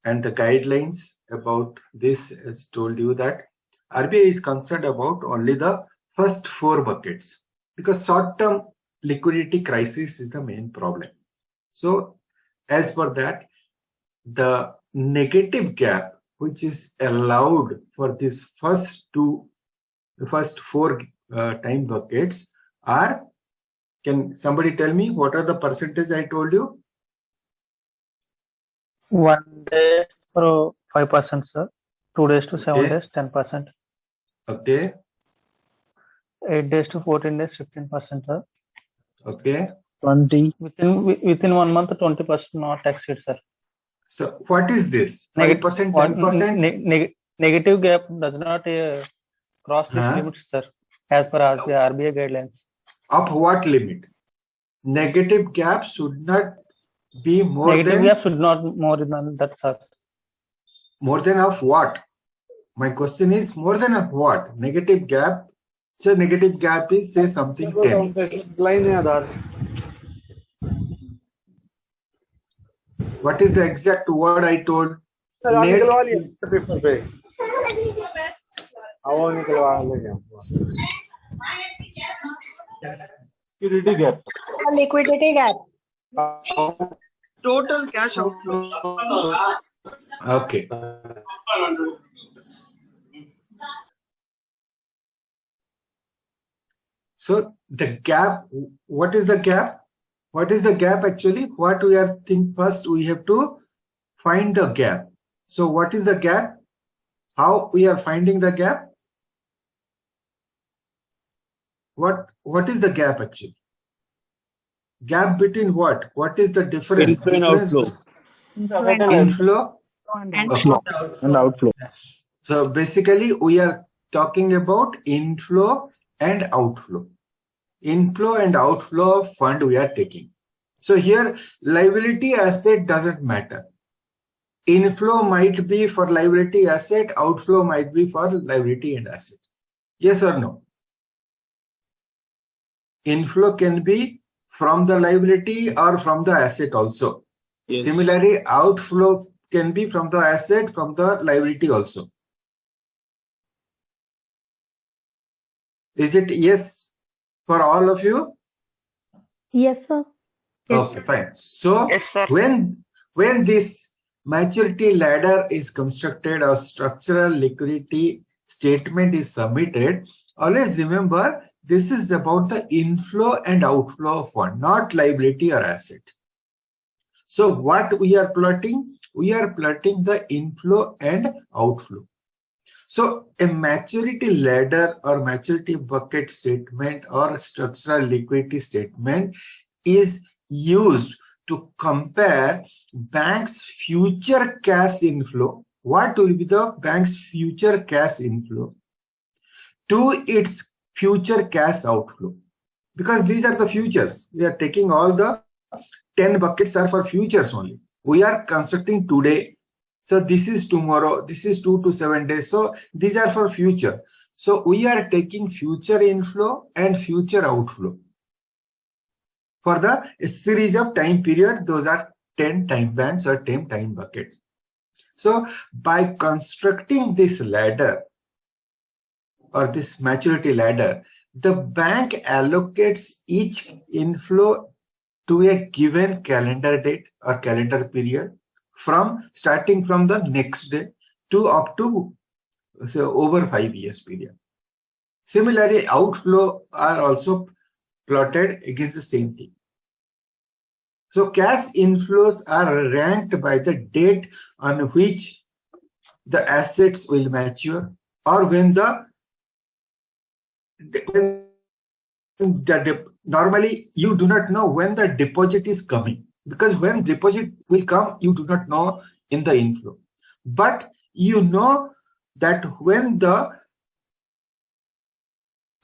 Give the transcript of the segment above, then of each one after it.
and the guidelines about this has told you that RBI is concerned about only the first 4 buckets because short-term liquidity crisis is the main problem. So as per that, the negative gap which is allowed for this first 4 time buckets are, can somebody tell me what are the percentage I told you? 1 day for 5%, sir. 2 days to 7 days, 10%. Okay. 8 days to 14 days, 15%, sir. Okay. 20 within 1 month, 20% not exceed, sir. So what is this? 5%, 10%? Negative gap does not cross this limit, sir, as per RBI guidelines. Of what limit? Negative gap should not be more negative than... Negative gap should not more than that, sir. More than of what? My question is more than of what? Negative gap. So negative gap is say something 10. What is the exact word I told? Liquidity gap. Liquidity gap. Total cash outflow. Okay. So the gap, what is the gap? What is the gap actually? What we are think first we have to find the gap. So what is the gap? How we are finding the gap? What is the gap actually? Gap between what? What is the difference? Inflow and outflow. Inflow and outflow. So basically we are talking about inflow and outflow. Inflow and outflow of fund we are taking. So here liability asset doesn't matter. Inflow might be for liability asset, outflow might be for liability and asset. Yes or no? Inflow can be from the liability or from the asset also. Yes. Similarly, outflow can be from the asset, from the liability also. Is it yes for all of you? Yes, sir. Okay, fine. So yes, sir. when this maturity ladder is constructed or structural liquidity statement is submitted, always remember this is about the inflow and outflow of fund, not liability or asset. So what we are plotting? We are plotting the inflow and outflow. So a maturity ladder or maturity bucket statement or structural liquidity statement is used to compare bank's future cash inflow. What will be the bank's future cash inflow to its future cash outflow? Because these are the futures. We are taking all the 10 buckets are for futures only. We are constructing today. So this is tomorrow. This is 2 to 7 days. So these are for future. So we are taking future inflow and future outflow. For the series of time period, those are 10 time bands or 10 time buckets. So by constructing this ladder or this maturity ladder, the bank allocates each inflow to a given calendar date or calendar period starting from the next day to up to over 5 years period. Similarly, outflow are also plotted against the same thing. So cash inflows are ranked by the date on which the assets will mature or when normally you do not know when the deposit is coming, because when deposit will come you do not know in the inflow, but you know that when the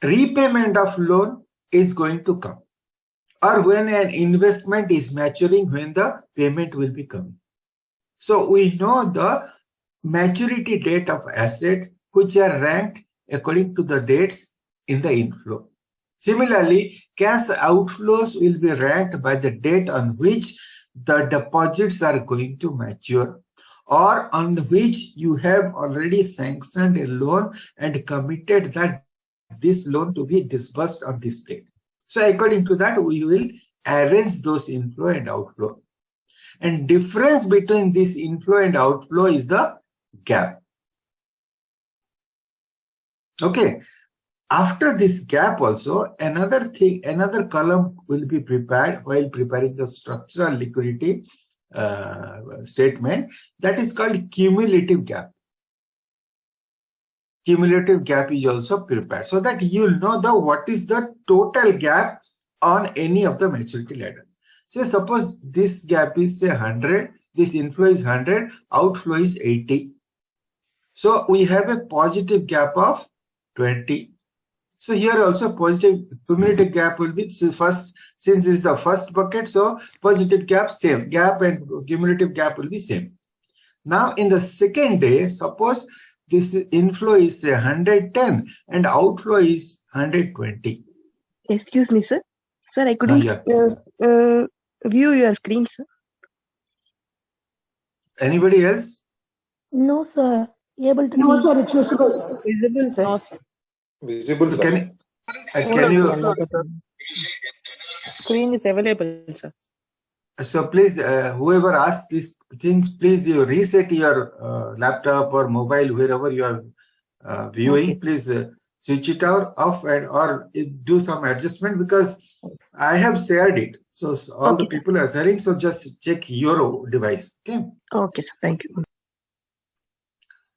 repayment of loan is going to come or when an investment is maturing, when the payment will be coming. So we know the maturity date of asset which are ranked according to the dates in the inflow. Similarly, cash outflows will be ranked by the date on which the deposits are going to mature or on which you have already sanctioned a loan and committed that this loan to be disbursed on this date. So according to that, we will arrange those inflow and outflow. And difference between this inflow and outflow is the gap. Okay. After this gap also, another column will be prepared while preparing the structural liquidity statement, that is called cumulative gap. Cumulative gap is also prepared so that you'll know what is the total gap on any of the maturity ladder. Say suppose this gap is say 100, this inflow is 100, outflow is 80. So we have a positive gap of 20. So here also positive cumulative gap will be first, since this is the first bucket, so positive gap same, gap and cumulative gap will be same. Now in the second day, suppose this inflow is say 110 and outflow is 120. Excuse me, sir. Sir, I couldn't view your screen, sir. Anybody else? No, sir. Able to see. No, sir, it's visible. Visible, sir. No, sir. Visible, So sir. can you? Screen is available, sir. So please, whoever asks these things, please you reset your laptop or mobile wherever you are viewing. Okay. Please switch it off and or do some adjustment, because I have shared it. So all the Okay. people are sharing. So just check your device. Okay. Okay, sir. Thank you.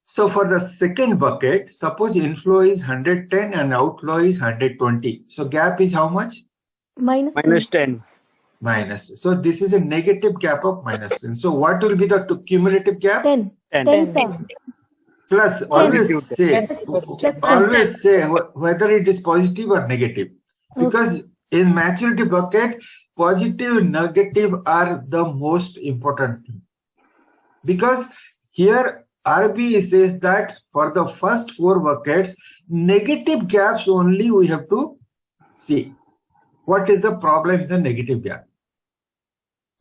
So for the second bucket, suppose inflow is 110 and outflow is 120. So gap is how much? Minus Minus 10. Minus. So this is a negative gap of minus 10. So what will be the cumulative gap? 10. 10. 10, sir. Plus, always say, Plus always say whether it is positive or negative. Because in maturity bucket, positive, negative are the most important thing. Because here RBI says that for the first 4 buckets, negative gaps only we have to see. What is the problem with the negative gap?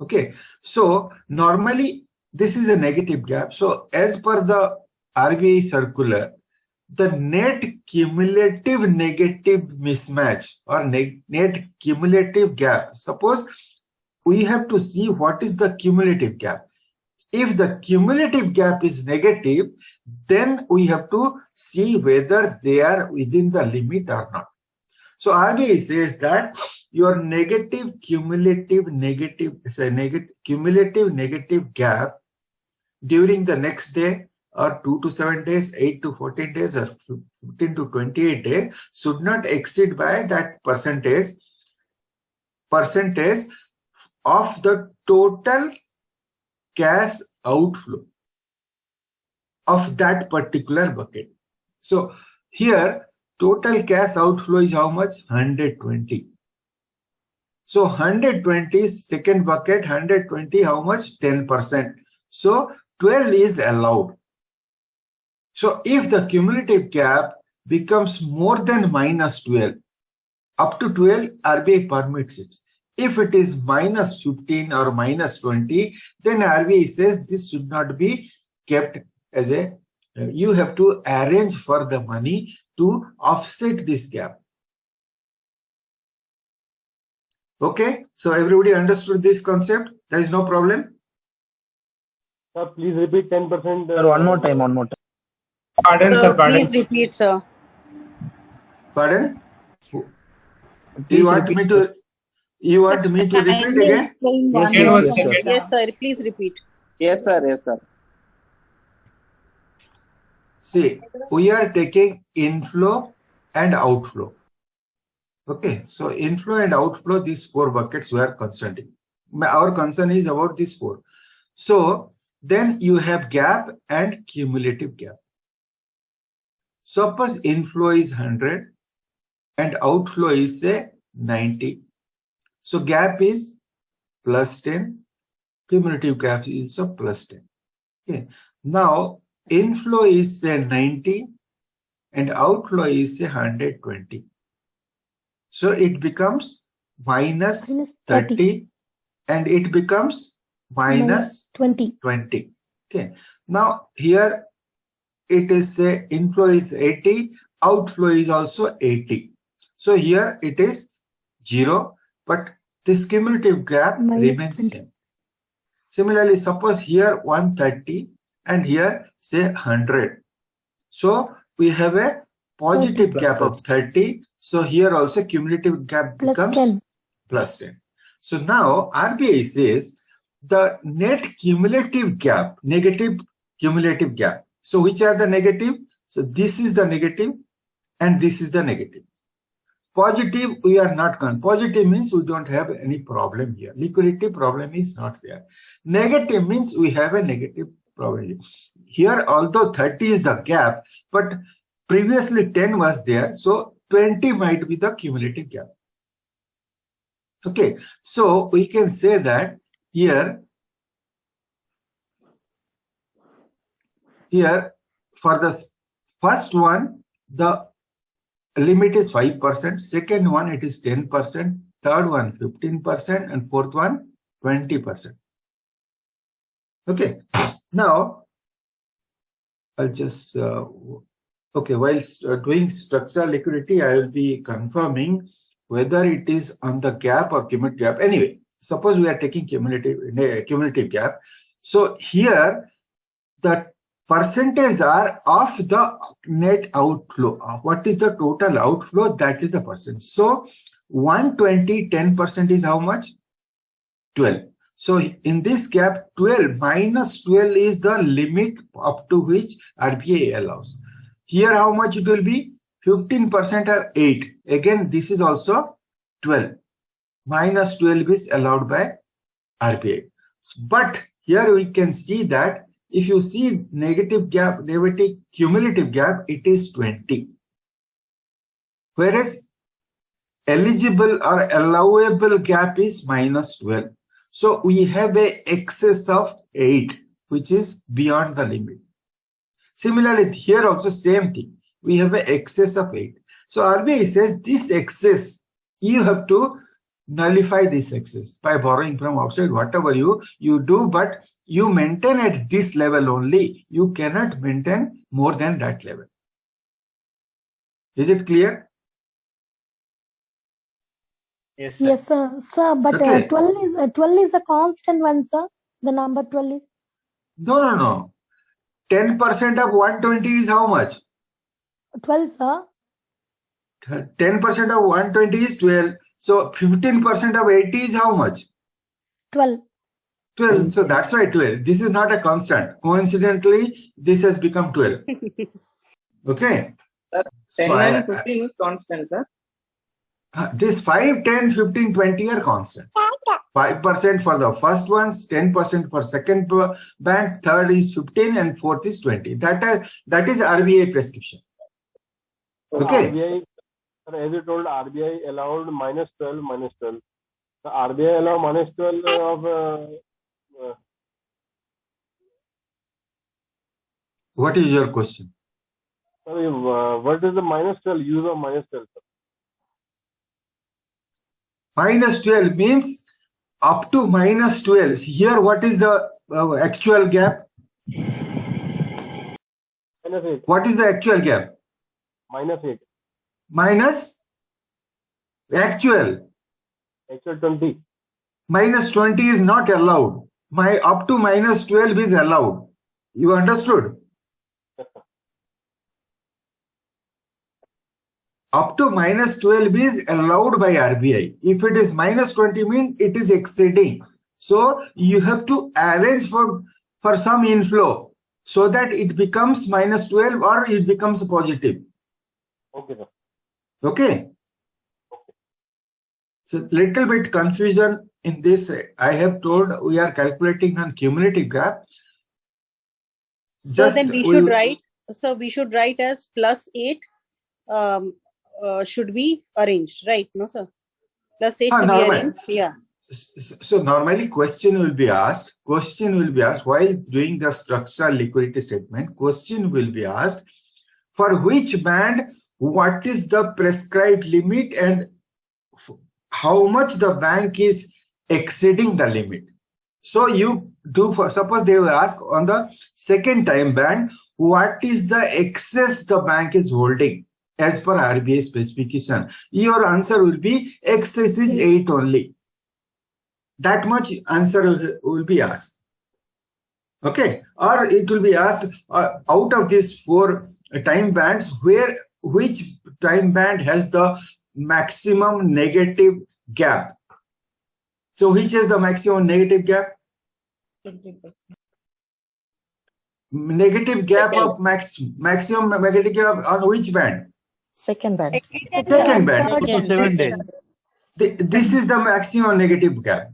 Okay, so normally this is a negative gap. So as per the RBI circular, the net cumulative negative mismatch or net cumulative gap, suppose we have to see what is the cumulative gap. If the cumulative gap is negative, then we have to see whether they are within the limit or not. So RBI says that your cumulative negative gap during the next day or 2 to 7 days, 8 to 14 days or 15 to 28 days should not exceed by that percentage of the total cash outflow of that particular bucket. So here total cash outflow is how much? 120. So 120 is second bucket, 120 how much? 10%. So 12 is allowed. So if the cumulative gap becomes more than minus 12, up to 12 RBI permits it. If it is minus 15 or minus 20, then RBI says this should not be kept as a, you have to arrange for the money to offset this gap. Okay, so everybody understood this concept? There is no problem? Sir, please repeat 10%. Sir, one more time. Pardon, Sir, please repeat, sir. Pardon? Please You want repeat, me to? You want me to repeat Kindly again? explain Yes, once yes, more. yes, sir. Yes, sir. Please repeat. Yes, sir. Yes, sir. See, we are taking inflow and outflow. Okay, so inflow and outflow, these 4 buckets we are concentrating. Our concern is about these 4. So then you have gap and cumulative gap. Suppose inflow is 100 and outflow is say 90. So gap is plus 10, cumulative gap is also plus 10. Okay. Now inflow is say 90 and outflow is say 120. So it becomes minus 30 and it becomes minus 20. 20. Okay. Now here it is inflow is 80, outflow is also 80. So here it is 0, but this cumulative gap Minus remains 20. same. Similarly, suppose here 130 and here say 100. So we have a positive 30. gap of 30. So here also cumulative gap Plus becomes 10. plus 10. So now RBI says the net cumulative gap, negative cumulative gap. So which are the negative? So this is the negative and this is the negative. Positive, we are not con. Positive means we don't have any problem here. Liquidity problem is not there. Negative means we have a negative problem. Here, although 30 is the gap, but previously 10 was there, so 20 might be the cumulative gap. Okay, so we can say that here for the first one, the limit is 5%, second one it is 10%, third one 15%, and fourth one 20%. Okay, now I'll just okay, while doing structural liquidity, I will be confirming whether it is on the gap or cumulative gap. Anyway, suppose we are taking cumulative gap. So here the percentage are of the net outflow. What is the total outflow? That is the percent. So 120, 10% is how much? 12. So in this gap, 12 minus 12 is the limit up to which RBI allows. Here how much it will be? 15% of 8. Again, this is also 12. Minus 12 is allowed by RBI. But here we can see that if you see negative gap, negative cumulative gap, it is 20. Whereas eligible or allowable gap is minus 12. So we have a excess of 8, which is beyond the limit. Similarly, here also same thing. We have an excess of 8. So RBI says this excess, you have to nullify this excess by borrowing from outside, whatever you do, but you maintain at this level only. You cannot maintain more than that level. Is it clear? Yes, sir. Yes, sir. Sir, but Okay. 12 is a constant one, sir. The number 12 is No. 10% of 120 is how much? 12, sir. 10% of 120 is 12. So 15% of 80 is how much? 12. 12. So that's why 12. This is not a constant. Coincidentally, this has become 12. Okay. Sir, 10 So and 15 is constant, sir. This 5, 10, 15, 20 are constant. 5% for the first ones, 10% for second bank, third is 15, and fourth is 20. That is RBI prescription. Okay. RBI, as you told, RBI allowed minus 12. The RBI allow minus 12 of. What is your question? Sorry, what is the minus 12? Use of minus 12, sir? Minus 12 means up to minus 12. Here, what is the actual gap? Minus 8. What is the actual gap? Minus 8. Minus actual. Actual 20. Minus 20 is not allowed. Up to minus 12 is allowed. You understood? Yes, sir. Up to minus 12 is allowed by RBI. If it is minus 20 means it is exceeding. So you have to arrange for some inflow so that it becomes minus 12 or it becomes positive. Okay, sir. Okay. So little bit confusion in this. I have told we are calculating on cumulative gap. So then we should write as plus 8 should be arranged, right? No, sir. Plus 8 to be normal. arranged. Yeah. So normally question will be asked while doing the structural liquidity statement. Question will be asked for which band, what is the prescribed limit and how much the bank is exceeding the limit. So you suppose they will ask on the second time band, what is the excess the bank is holding as per RBI specification? Your answer will be excess is 8 only. That much answer will be asked. Okay, or it will be asked out of these 4 time bands, which time band has the maximum negative gap? So which is the maximum negative gap? 20%. Negative gap of maximum negative gap on which band? Second band. Second band. For 7 days. This is the maximum negative gap.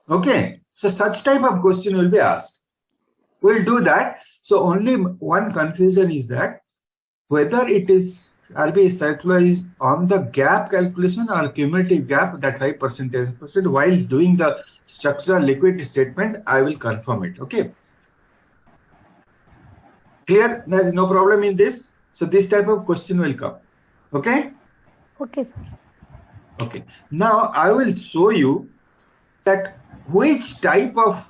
Okay, so such type of question will be asked. We'll do that. So only one confusion is that whether it is RBI circular is on the gap calculation or cumulative gap, that 5%, 10%. While doing the structural liquidity statement, I will confirm it. Okay. Clear? There is no problem in this. So this type of question will come. Okay. Okay, sir. Okay. Now I will show you that which type of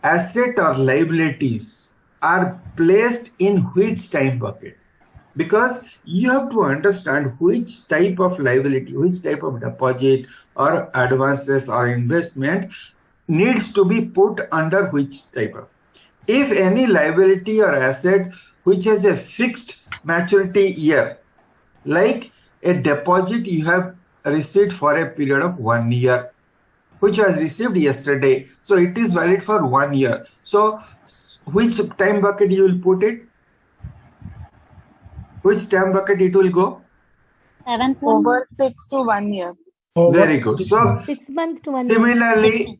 asset or liabilities are placed in which time bucket. Because you have to understand which type of liability, which type of deposit or advances or investment needs to be put under which type of. If any liability or asset which has a fixed maturity year, like a deposit you have received for a period of 1 year, which was received yesterday, so it is valid for 1 year. So which time bucket you will put it? Which time bucket it will go? Over 6 to 1 year. Very good. So 6 months to 1 year. similarly,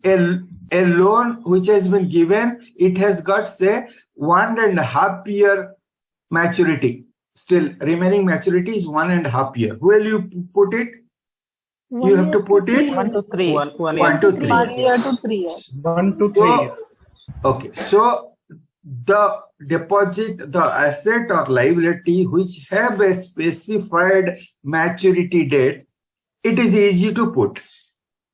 a loan which has been given, it has got say 1.5 year maturity. Still remaining maturity is 1.5 year. Where will you put it? You have to put it 1 to 3. 1 to 3. 1 year to 3 years. 1 to 3 years. Okay, so the deposit, the asset or liability which have a specified maturity date, it is easy to put,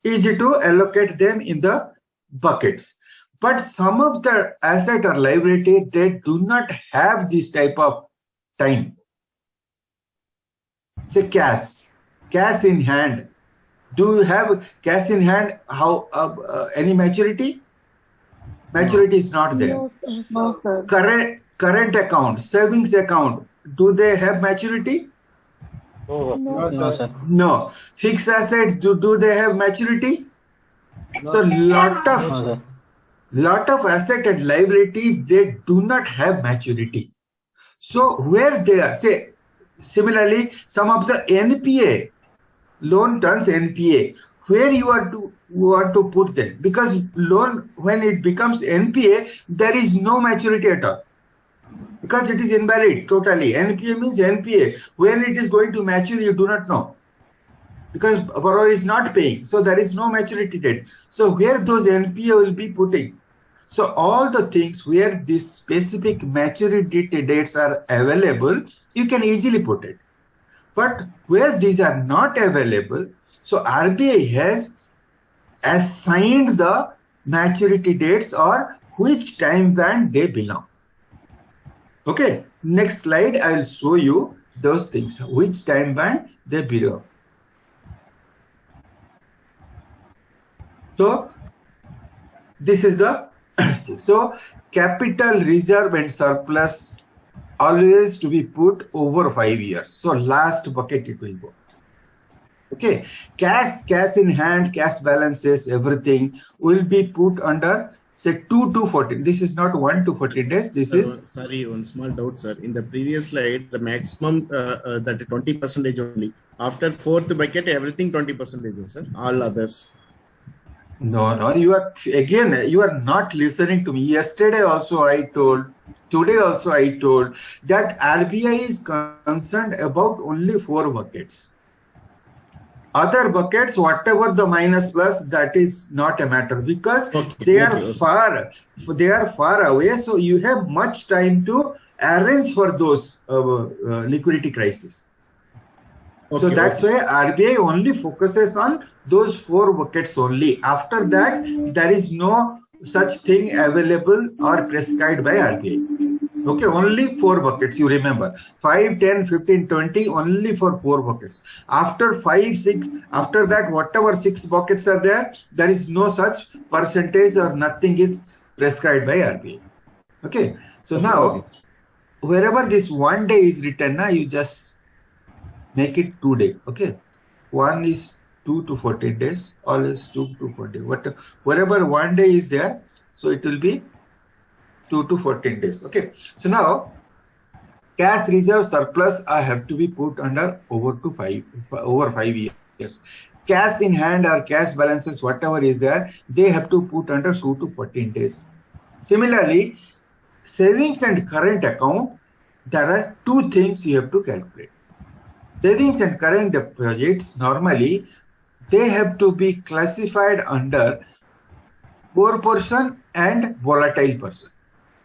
easy to allocate them in the buckets. But some of the asset or liability, they do not have this type of time. Say cash in hand. Do you have cash in hand? How any maturity? Maturity is not there. No, sir. No, sir. Current account, savings account, do they have maturity? No, No, sir. sir. No, sir. No. Fixed asset, do they have maturity? So No, lot of asset and liability, they do not have maturity. So where they are, say similarly, some of the NPA, loan turns NPA, where you want to put them, because loan, when it becomes NPA, there is no maturity at all, because it is invalid totally. NPA means NPA. When it is going to mature, you do not know, because borrower is not paying, so there is no maturity date. So where those NPA will be putting? So all the things where these specific maturity dates are available, you can easily put it. But where these are not available, so RBI has assigned the maturity dates or which time band they belong. Okay, next slide, I will show you those things, which time band they belong. So this is the so capital reserve and surplus always to be put over 5 years. So last bucket it will go. Okay, cash in hand, cash balances, everything will be put under say 2 to 14. This is not 1 to 14 days. This is sorry, one small doubt, sir. In the previous slide, the maximum that 20% only. After fourth bucket, everything 20%, sir. All others. No, you are not listening to me. Yesterday also I told, today also I told that RBI is concerned about only 4 buckets. Other buckets, whatever the minus plus, that is not a matter, because they are far away. So you have much time to arrange for those liquidity crises. So that's why RBI only focuses on those 4 buckets only. After that, there is no such thing available or prescribed by RBI. Okay, only 4 buckets, you remember. 5, 10, 15, 20, only for 4 buckets. After 5, 6, after that, whatever 6 buckets are there, there is no such percentage or nothing is prescribed by RBI. Okay, so now, wherever this 1 day is written, now you just make it 2 day. Okay, 1 is 2 to 14 days, all is 2 to 14. Wherever 1 day is there, so it will be 2 to 14 days. Okay, so now cash reserve surplus I have to be put under over 5 years. Cash in hand or cash balances, whatever is there, they have to put under 2 to 14 days. Similarly, savings and current account, there are 2 things you have to calculate. Savings and current deposits, normally they have to be classified under core portion and volatile portion.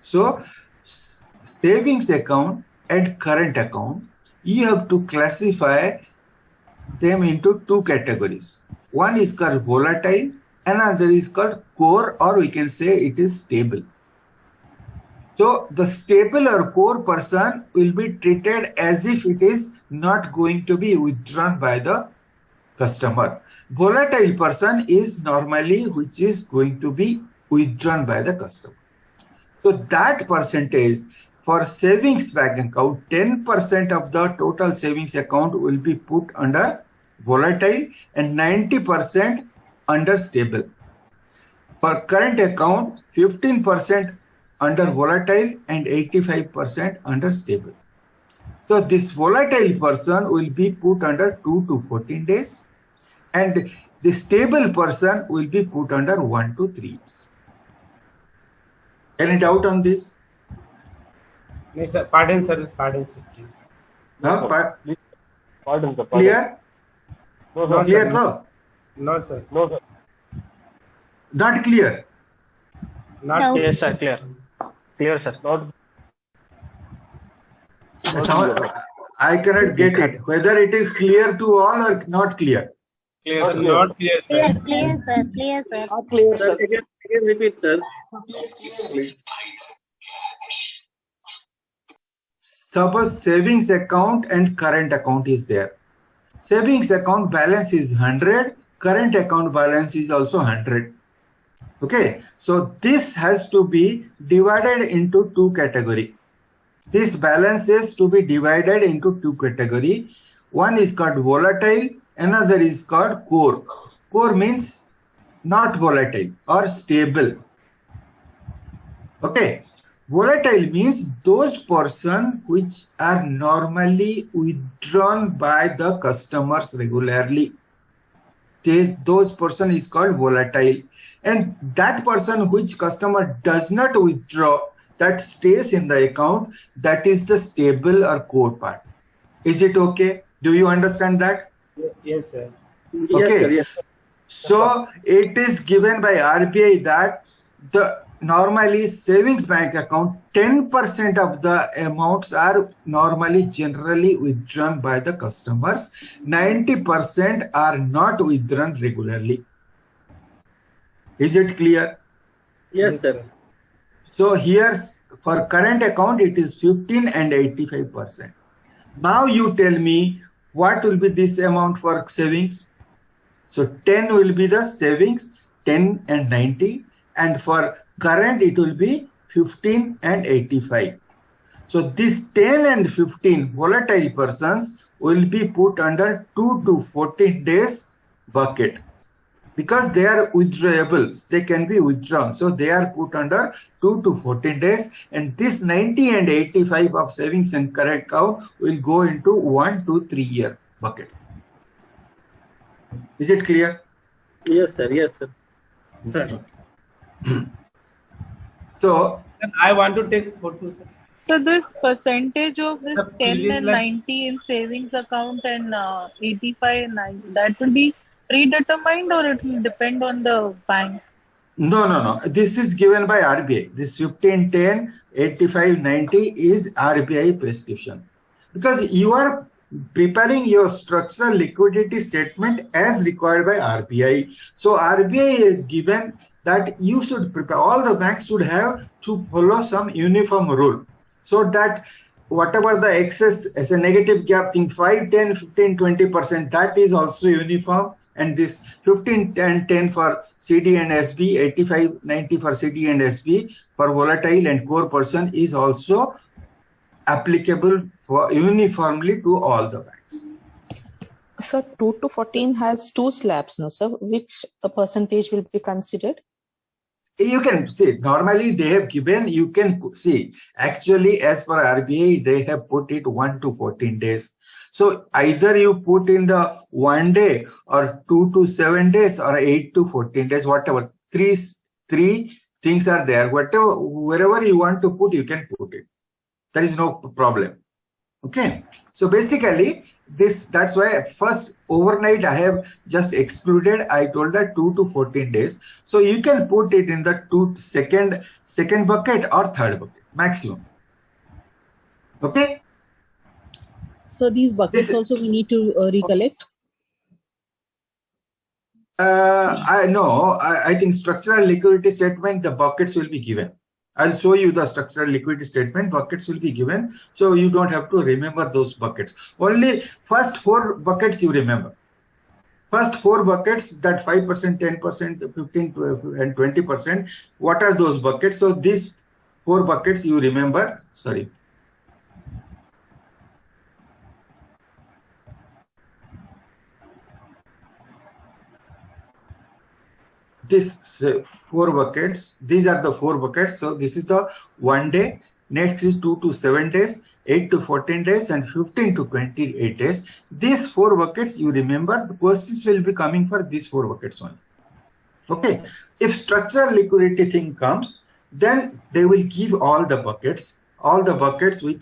So, savings account and current account, you have to classify them into 2 categories. One is called volatile, another is called core, or we can say it is stable. So, the stable or core person will be treated as if it is not going to be withdrawn by the customer. Volatile person is normally which is going to be withdrawn by the customer. So that percentage for savings bank account, 10% of the total savings account will be put under volatile and 90% under stable. For current account, 15% under volatile and 85% under stable. So this volatile person will be put under 2 to 14 days and the stable person will be put under 1 to 3 years. Any doubt on this? No, sir. Pardon, sir, please. No, Pardon, sir. clear? No, sir. Clear, sir? No, sir. No, sir. Not clear? Not No. Yes, sir. Clear. Clear, sir. Not. I cannot get it. Whether it is clear to all or not clear. clear, sir. Not clear, sir. Clear, sir. Clear, sir. Not clear, sir. Again repeat, sir. Suppose savings account and current account is there. Savings account balance is 100, current account balance is also 100. Okay, so this has to be divided into 2 categories. This balance is to be divided into 2 categories. One is called volatile, another is called core. Core means not volatile or stable. Okay, volatile means those person which are normally withdrawn by the customers regularly. Those person is called volatile, and that person which customer does not withdraw, that stays in the account, that is the stable or core part. Is it okay? Do you understand that? Yes, sir. Yes, sir. Yes, sir. So it is given by RBI that the normally savings bank account 10% of the amounts are normally generally withdrawn by the customers. 90% are not withdrawn regularly. Is it clear? Yes, sir. So here for current account it is 15 and 85%. Now you tell me what will be this amount for savings? So 10 will be the savings, 10 and 90, and for current it will be 15 and 85. So this 10 and 15 volatile persons will be put under 2 to 14 days bucket because they are withdrawable. They can be withdrawn. So they are put under 2 to 14 days, and this 90 and 85 of savings and current account will go into 1 to 3 year bucket. Is it clear? Yes, sir. Yes, sir. Sir. So, Sir, I want to take photo, sir. So this percentage of this Sir, 10 please and let- 90 in savings account and 85 and 90, that will be predetermined or it will depend on the bank? no. This is given by RBI. This 15, 10, 85, 90 is RBI prescription. Because you are preparing your structural liquidity statement as required by RBI. So RBI has given that you should prepare, all the banks should have to follow some uniform rule, so that whatever the excess as a negative gap thing, 5, 10, 15, 20%, that is also uniform. And this 15, 10, 10 for CD and SB, 85, 90 for CD and SB for volatile and core portion is also applicable for uniformly to all the banks. So 2 to 14 has 2 slabs, no sir? Which percentage will be considered? You can see, normally they have given, you can see, actually as per RBI, they have put it 1 to 14 days. So either you put in the 1 day or 2 to 7 days or 8 to 14 days, whatever. Three things are there. Wherever you want to put, you can put it. There is no problem. Okay. So basically, that's why first overnight I have just excluded. I told that 2 to 14 days. So you can put it in the second bucket or third bucket maximum. Okay. So these buckets also we need to recollect. I think structural liquidity statement, the buckets will be given. I'll show you the structural liquidity statement, buckets will be given. So you don't have to remember those buckets. Only first 4 buckets you remember. First 4 buckets, that 5%, 10%, 15% and 20%. What are those buckets? So these 4 buckets you remember. Sorry. This 4 buckets, these are the 4 buckets. So this is the 1 day, next is 2 to 7 days, 8 to 14 days and 15 to 28 days. These 4 buckets you remember, the questions will be coming for these 4 buckets only. Okay. If structural liquidity thing comes, then they will give all the buckets with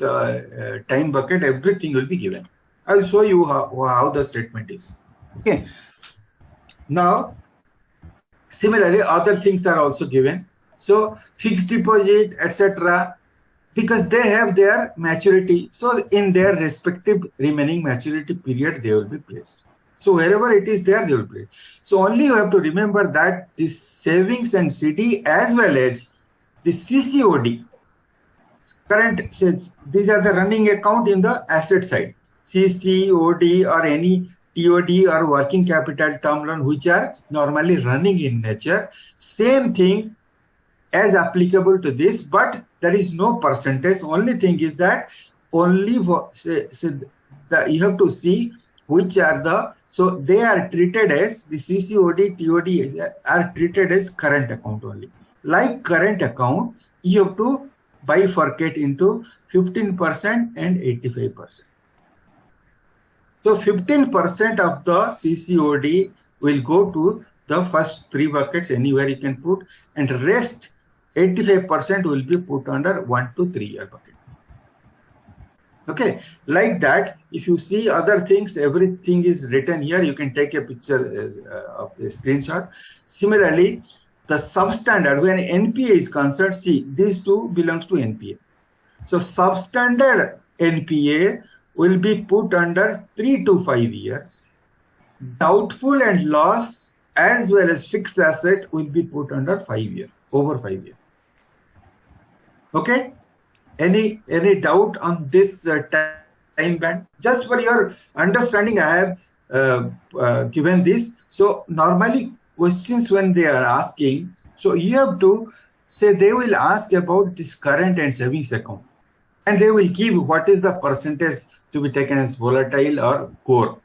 time bucket, everything will be given. I will show you how the statement is. Okay. Now, similarly, other things are also given. So fixed deposit, etc., because they have their maturity. So in their respective remaining maturity period, they will be placed. So wherever it is there, they will be placed. So only you have to remember that this savings and CD as well as the CCOD, current, these are the running account in the asset side. CCOD or any TOD or working capital term loan, which are normally running in nature, same thing as applicable to this, but there is no percentage. Only thing is that only you have to see which are the, so they are treated as the CCOD, TOD are treated as current account only. Like current account, you have to bifurcate into 15% and 85%. So 15% of the CCOD will go to the first 3 buckets, anywhere you can put, and rest 85% will be put under 1 to 3 year bucket. Okay, like that, if you see other things, everything is written here. You can take a picture of the screenshot. Similarly, the substandard, when NPA is concerned, see, these two belongs to NPA. So substandard NPA will be put under 3 to 5 years. Doubtful and loss as well as fixed asset will be put under 5 years, over 5 years. Okay? Any doubt on this time band? Just for your understanding, I have given this. So normally questions when they are asking, so you have to say they will ask about this current and savings account, and they will give what is the percentage to be taken as volatile or core.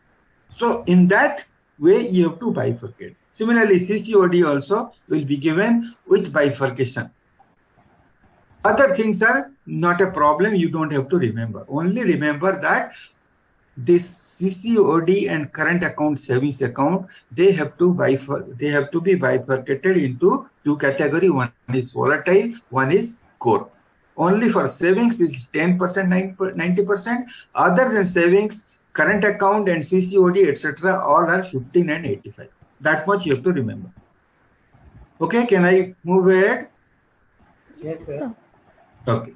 So in that way, you have to bifurcate. Similarly, CCOD also will be given with bifurcation. Other things are not a problem. You don't have to remember. Only remember that this CCOD and current account, savings account, they have to be bifurcated into 2 categories. One is volatile, one is core. Only for savings is 10%, 90%. Other than savings, current account and CCOD, etc., all are 15 and 85. That much you have to remember. Okay, can I move ahead? Yes, sir. Okay.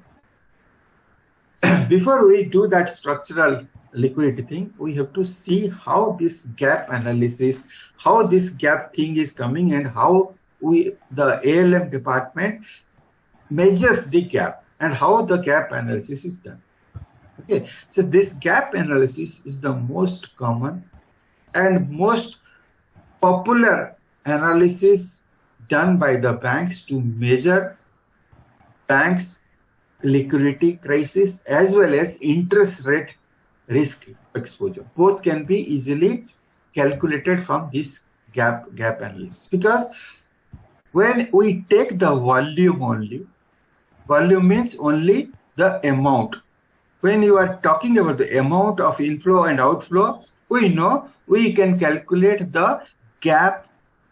Before we do that structural liquidity thing, we have to see how this gap analysis, how this gap thing is coming and how the ALM department measures the gap and how the gap analysis is done. Okay, so this gap analysis is the most common and most popular analysis done by the banks to measure banks' liquidity crisis as well as interest rate risk exposure. Both can be easily calculated from this gap analysis, because when we take the volume only, volume means only the amount. When you are talking about the amount of inflow and outflow, we know we can calculate the gap,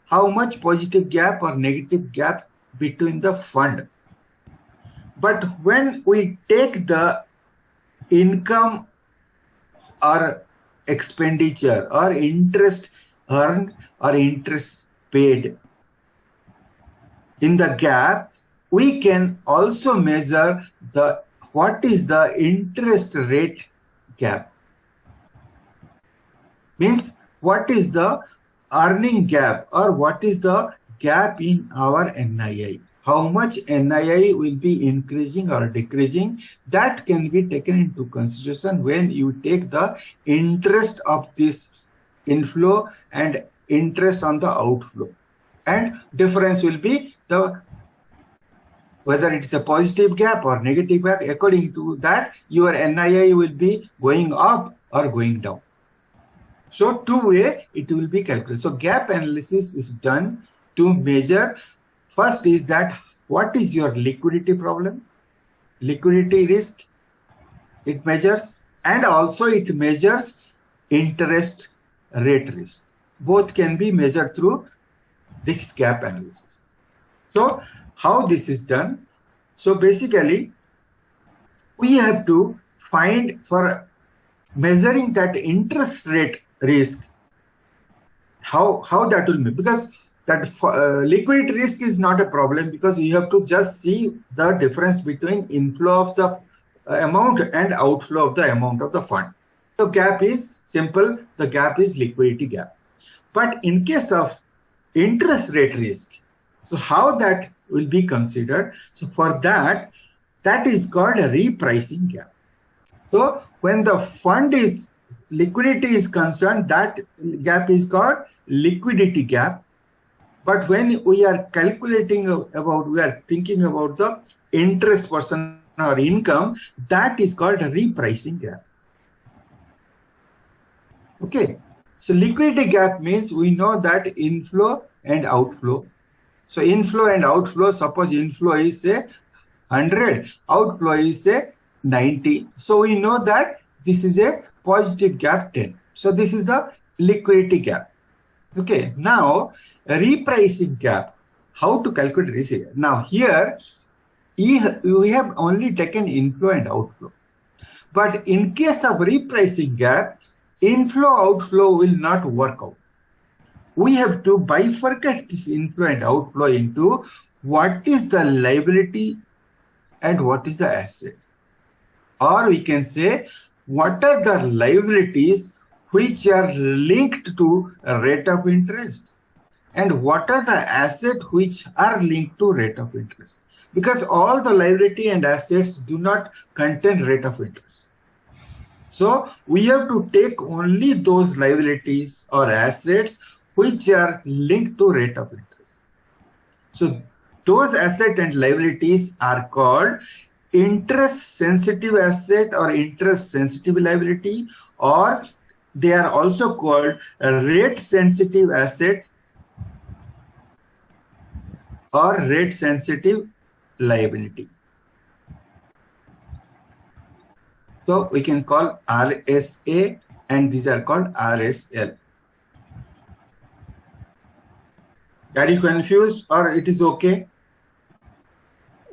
how much positive gap or negative gap between the fund. But when we take the income or expenditure or interest earned or interest paid in the gap, we can also measure what is the interest rate gap. Means what is the earning gap or what is the gap in our NII. How much NII will be increasing or decreasing, that can be taken into consideration when you take the interest of this inflow and interest on the outflow. And difference will be whether it's a positive gap or negative gap. According to that, your NII will be going up or going down. So two-way it will be calculated. So gap analysis is done to measure. First is that what is your liquidity problem, liquidity risk it measures, and also it measures interest rate risk. Both can be measured through this gap analysis. So how this is done? So basically, we have to find, for measuring that interest rate risk, how that will be, because that liquidity risk is not a problem, because you have to just see the difference between inflow of the amount and outflow of the amount of the fund. So gap is simple, the gap is liquidity gap. But in case of interest rate risk, so how that will be considered? So for that is called a repricing gap. So when the fund is liquidity is concerned, that gap is called liquidity gap. But when we are calculating about, we are thinking about the interest portion or income, that is called a repricing gap. Okay, so liquidity gap means we know that inflow and outflow. So inflow and outflow, suppose inflow is say 100, outflow is say 90. So we know that this is a positive gap 10. So this is the liquidity gap. Okay, now repricing gap, how to calculate this here? Now here we have only taken inflow and outflow. But in case of repricing gap, inflow outflow will not work out. We have to bifurcate this inflow and outflow into what is the liability and what is the asset. Or we can say what are the liabilities which are linked to a rate of interest and what are the assets which are linked to rate of interest. Because all the liability and assets do not contain rate of interest. So we have to take only those liabilities or assets which are linked to rate of interest. So those assets and liabilities are called interest sensitive asset or interest sensitive liability, or they are also called a rate sensitive asset or rate sensitive liability. So we can call RSA and these are called RSL. Are you confused or it is okay?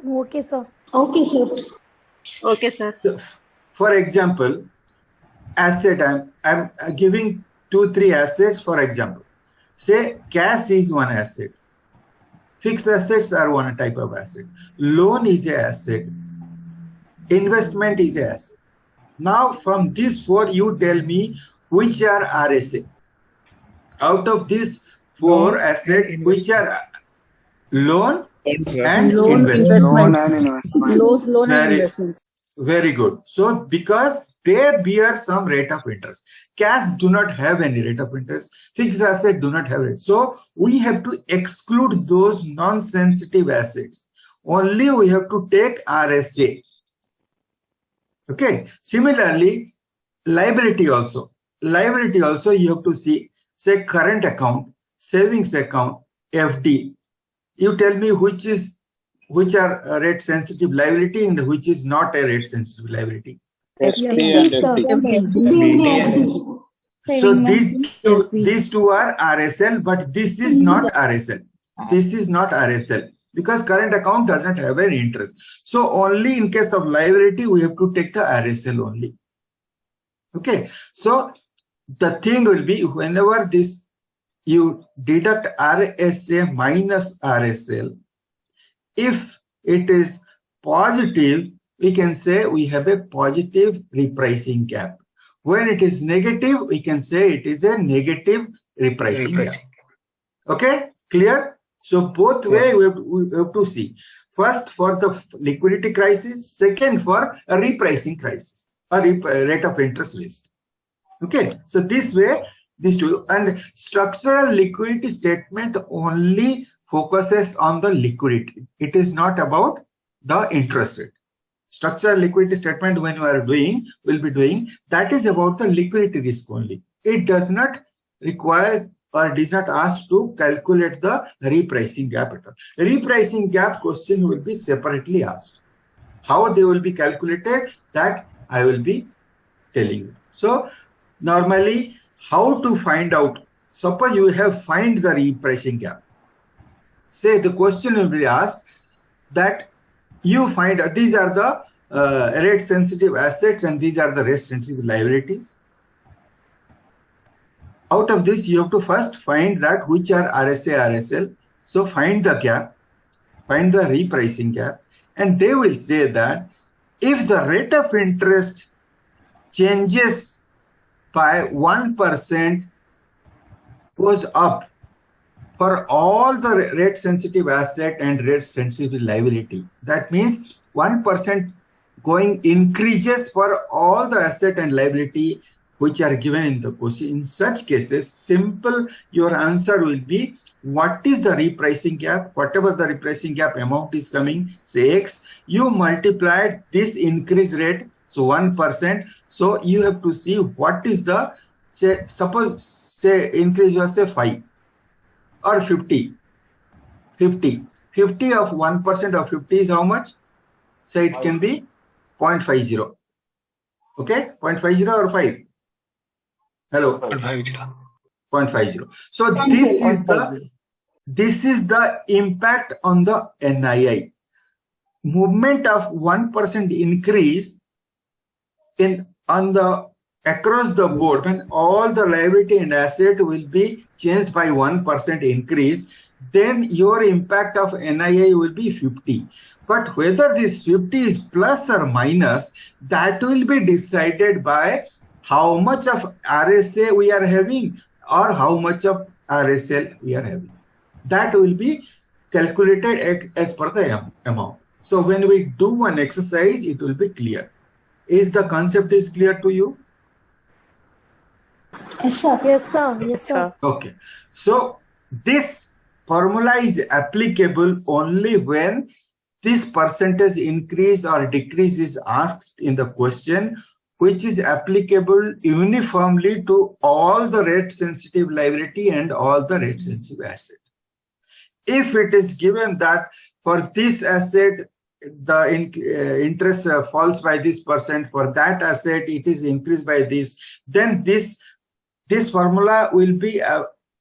Okay, sir. Okay, sir. Okay, sir. So, for example, asset, I'm giving 2-3 assets for example. Say cash is one asset. Fixed assets are one type of asset. Loan is an asset. Investment is an asset. Now from these 4, you tell me which are RSA. Out of these 4 assets, which are Loan Sir. and Loan investment. investments. Loan and investments. Very good. So because they bear some rate of interest. Cash do not have any rate of interest. Fixed asset do not have it. So we have to exclude those non-sensitive assets. Only we have to take RSA. Okay. Similarly, liability also. Liability also you have to see, say current account, savings account, FD. You tell me which are rate sensitive liability and which is not a rate sensitive liability. So these two are RSL, but this is not RSL. This is not RSL because current account does not have any interest. So only in case of liability we have to take the RSL only. Okay. So the thing will be whenever this you deduct RSA minus RSL, if it is positive, we can say we have a positive repricing gap. When it is negative, we can say it is a negative repricing gap. Okay, clear? So both way we have to see. First for the liquidity crisis, second for a repricing crisis or rate of interest risk. Okay, so this way, these two, and structural liquidity statement only focuses on the liquidity. It is not about the interest rate. Structural liquidity statement when will be doing, that is about the liquidity risk only. It does not require or does not ask to calculate the repricing gap at all. Repricing gap question will be separately asked. How they will be calculated, that I will be telling you. So normally, how to find out? Suppose you have find the repricing gap. Say the question will be asked that you find these are the rate sensitive assets and these are the rate sensitive liabilities. Out of this, you have to first find that which are RSA, RSL. So find the gap, find the repricing gap, and they will say that if the rate of interest changes by 1% goes up for all the rate sensitive asset and rate sensitive liability. That means 1% going increases for all the asset and liability which are given in the question. In such cases, simple, your answer will be what is the repricing gap? Whatever the repricing gap amount is coming, say X, you multiply this increase rate, so 1%. So you have to see what is the, say, suppose, say increase was say 5 or 50. 50 of 1% of 50 is how much? Say it can be 0.50. Okay, 0.50 or 5. Hello. 0.50. So this is the impact on the NII. Movement of 1% increase on the across the board, when all the liability and asset will be changed by 1% increase, then your impact of NII will be 50. But whether this 50 is plus or minus, that will be decided by how much of RSA we are having or how much of RSL we are having. That will be calculated as per the amount. So when we do one exercise, it will be clear. Is the concept is clear to you? Yes, sir. Yes, sir. Yes, sir. Okay. So this formula is applicable only when this percentage increase or decrease is asked in the question, which is applicable uniformly to all the rate sensitive liability and all the rate sensitive asset. If it is given that for this asset, the interest falls by this percent, for that asset it is increased by this, then this formula will be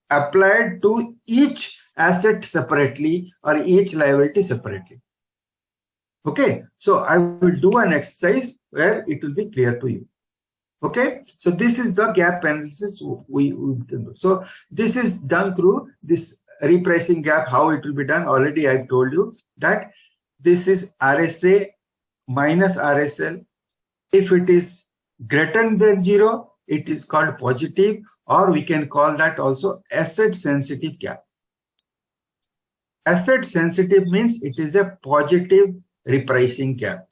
applied to each asset separately or each liability separately. Okay, so I will do an exercise where it will be clear to you. Okay, so this is the gap analysis we can do. So this is done through this repricing gap. How it will be done, already I told you that this is RSA minus RSL. If it is greater than 0, it is called positive, or we can call that also asset sensitive gap. Asset sensitive means it is a positive repricing gap.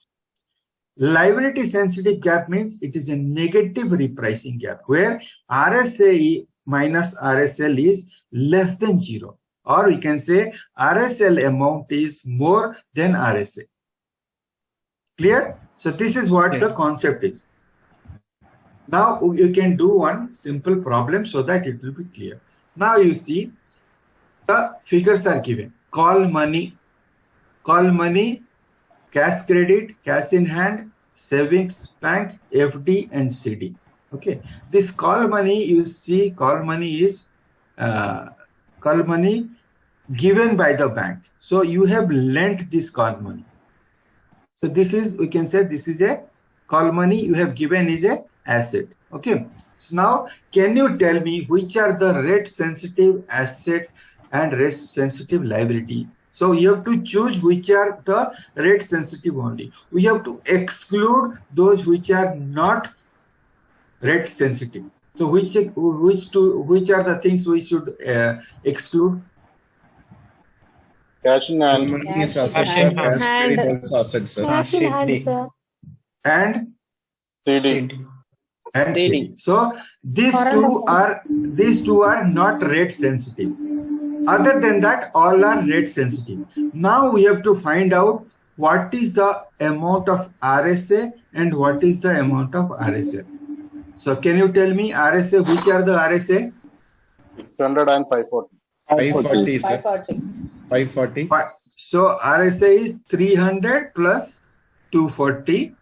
Liability sensitive gap means it is a negative repricing gap where RSA minus RSL is less than 0, or we can say RSL amount is more than RSA. Clear? So this is what the concept is. Now you can do one simple problem so that it will be clear. Now you see the figures are given. Call money, cash credit, cash in hand, savings bank, FD and CD. Okay, this call money, you see, call money is call money given by the bank. So you have lent this call money. So this is, we can say this is a call money you have given is a asset. Okay, so now can you tell me which are the rate sensitive asset and rate sensitive liability? So you have to choose which are the rate sensitive only. We have to exclude those which are not rate sensitive. So which are the things we should exclude? Cash in hand. Money is asset, sir. Cash credit also asset, sir. Cash in hand, sir. And CD. And CD. So these two are not rate sensitive. Other than that, all are rate sensitive. Now we have to find out what is the amount of RSA and what is the amount of RSA. So can you tell me RSA, which are the RSA? 600 and 540. 540, sir. 540. So RSA is 300 plus 240.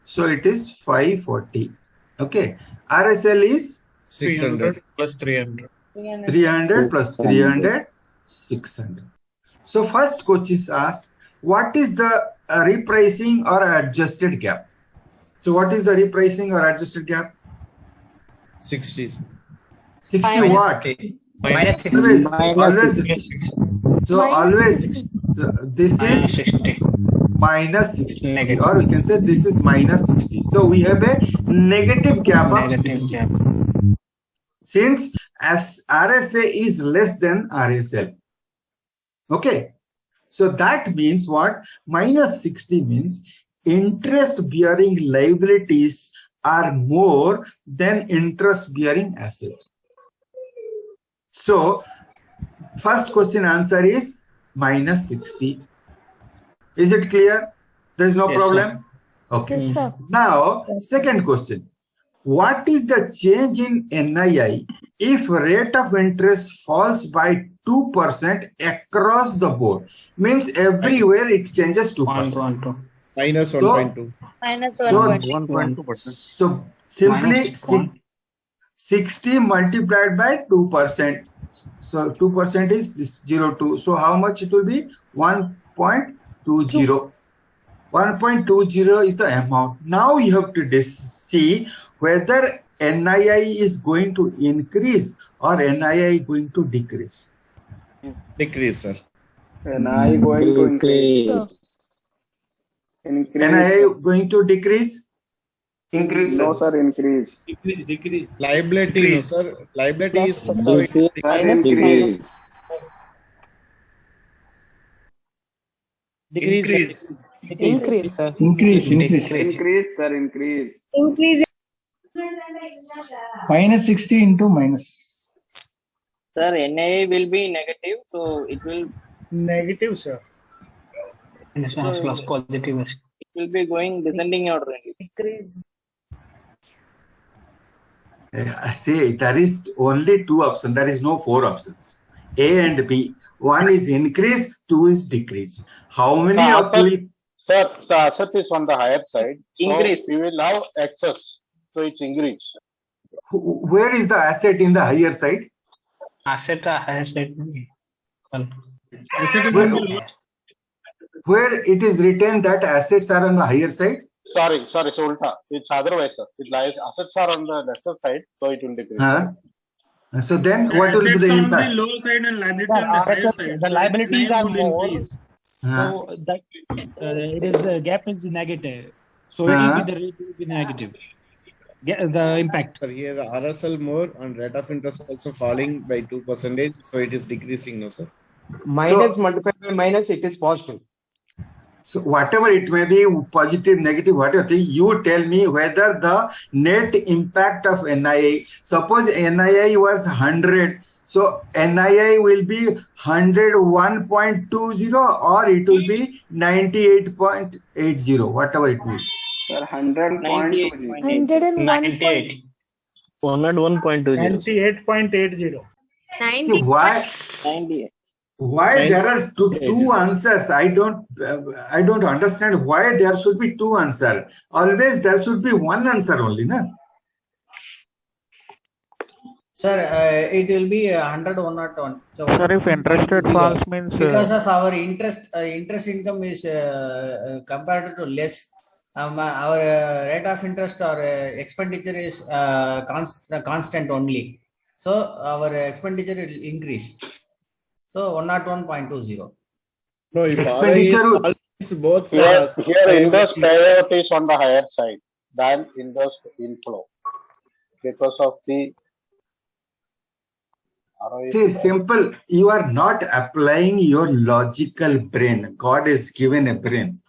So it is 540. Okay. RSL is 600 plus 300. 300 plus 300, 600. So first question is asked, what is the repricing or adjusted gap? So what is the repricing or adjusted gap? 60. 60 what? Minus 60. Always, this is 60. minus 60, Negative. or we can say this is minus 60. So we have a negative gap of 60. Since as RSA is less than RSL. Okay. So that means what? Minus 60 means interest bearing liabilities are more than interest bearing assets. So first question answer is minus 60. Is it clear? There is no problem? Okay. Yes, sir. Now, second question. What is the change in NII if rate of interest falls by 2% across the board? Means everywhere it changes 2%. Minus 1.2. Minus So 1.2%. So simply 60 multiplied by 2%. So 2% is this 0.2. So how much it will be? 1.20. 1.20 is the amount. Now you have to see whether NII is going to increase or NII going to decrease. Decrease, sir. NII going to increase. NII going to decrease? Increase. No, sir, increase. Decrease. Liability, no, sir. Liability is Increase. Decrease. Increase, sir. Increase, sir, increase. Increase. Minus 60 into minus. Sir, NII will be negative, so it will. Negative, sir. Minus plus positive. It will be going descending order. Decrease. See, there is only two options. There is no four options. A and B. One is increase, two is decrease. How many of you? Sir, the asset is on the higher side. Increase. So we will have excess. So it's increase. Where is the asset in the higher side? Asset higher side. Where it is written that assets are on the higher side? Sorry, so ulta. It's otherwise, sir. It lies, assets are on the lesser side, so it will decrease. So then what will be the impact? On the lower side and liability on the higher side. The liabilities are more. So that it is the gap is negative. So it will be the rate will be negative. The impact. Sir, here RSL more and rate of interest also falling by 2%. So it is decreasing, no, sir. Minus multiplied by minus, it is positive. So whatever it may be, positive, negative, whatever, you tell me whether the net impact of NII, suppose NII was 100, so NII will be 101.20 or it will be 98.80, whatever it will be. Sir, 100.20. 101.98. 101.20. 98.80. Why? 98. Why there are two answers? I don't understand why there should be two answers. Always there should be one answer only, na? Sir, it will be 100 101. So sir, if interest rate falls means because of our interest income is compared to less. Our rate of interest or expenditure is constant only. So our expenditure will increase. So 101.20. No, if ROE is small, it's both. Here Indus payout is on the higher side than Indus inflow because of the ROE. See, simple. You are not applying your logical brain. God is given a brain.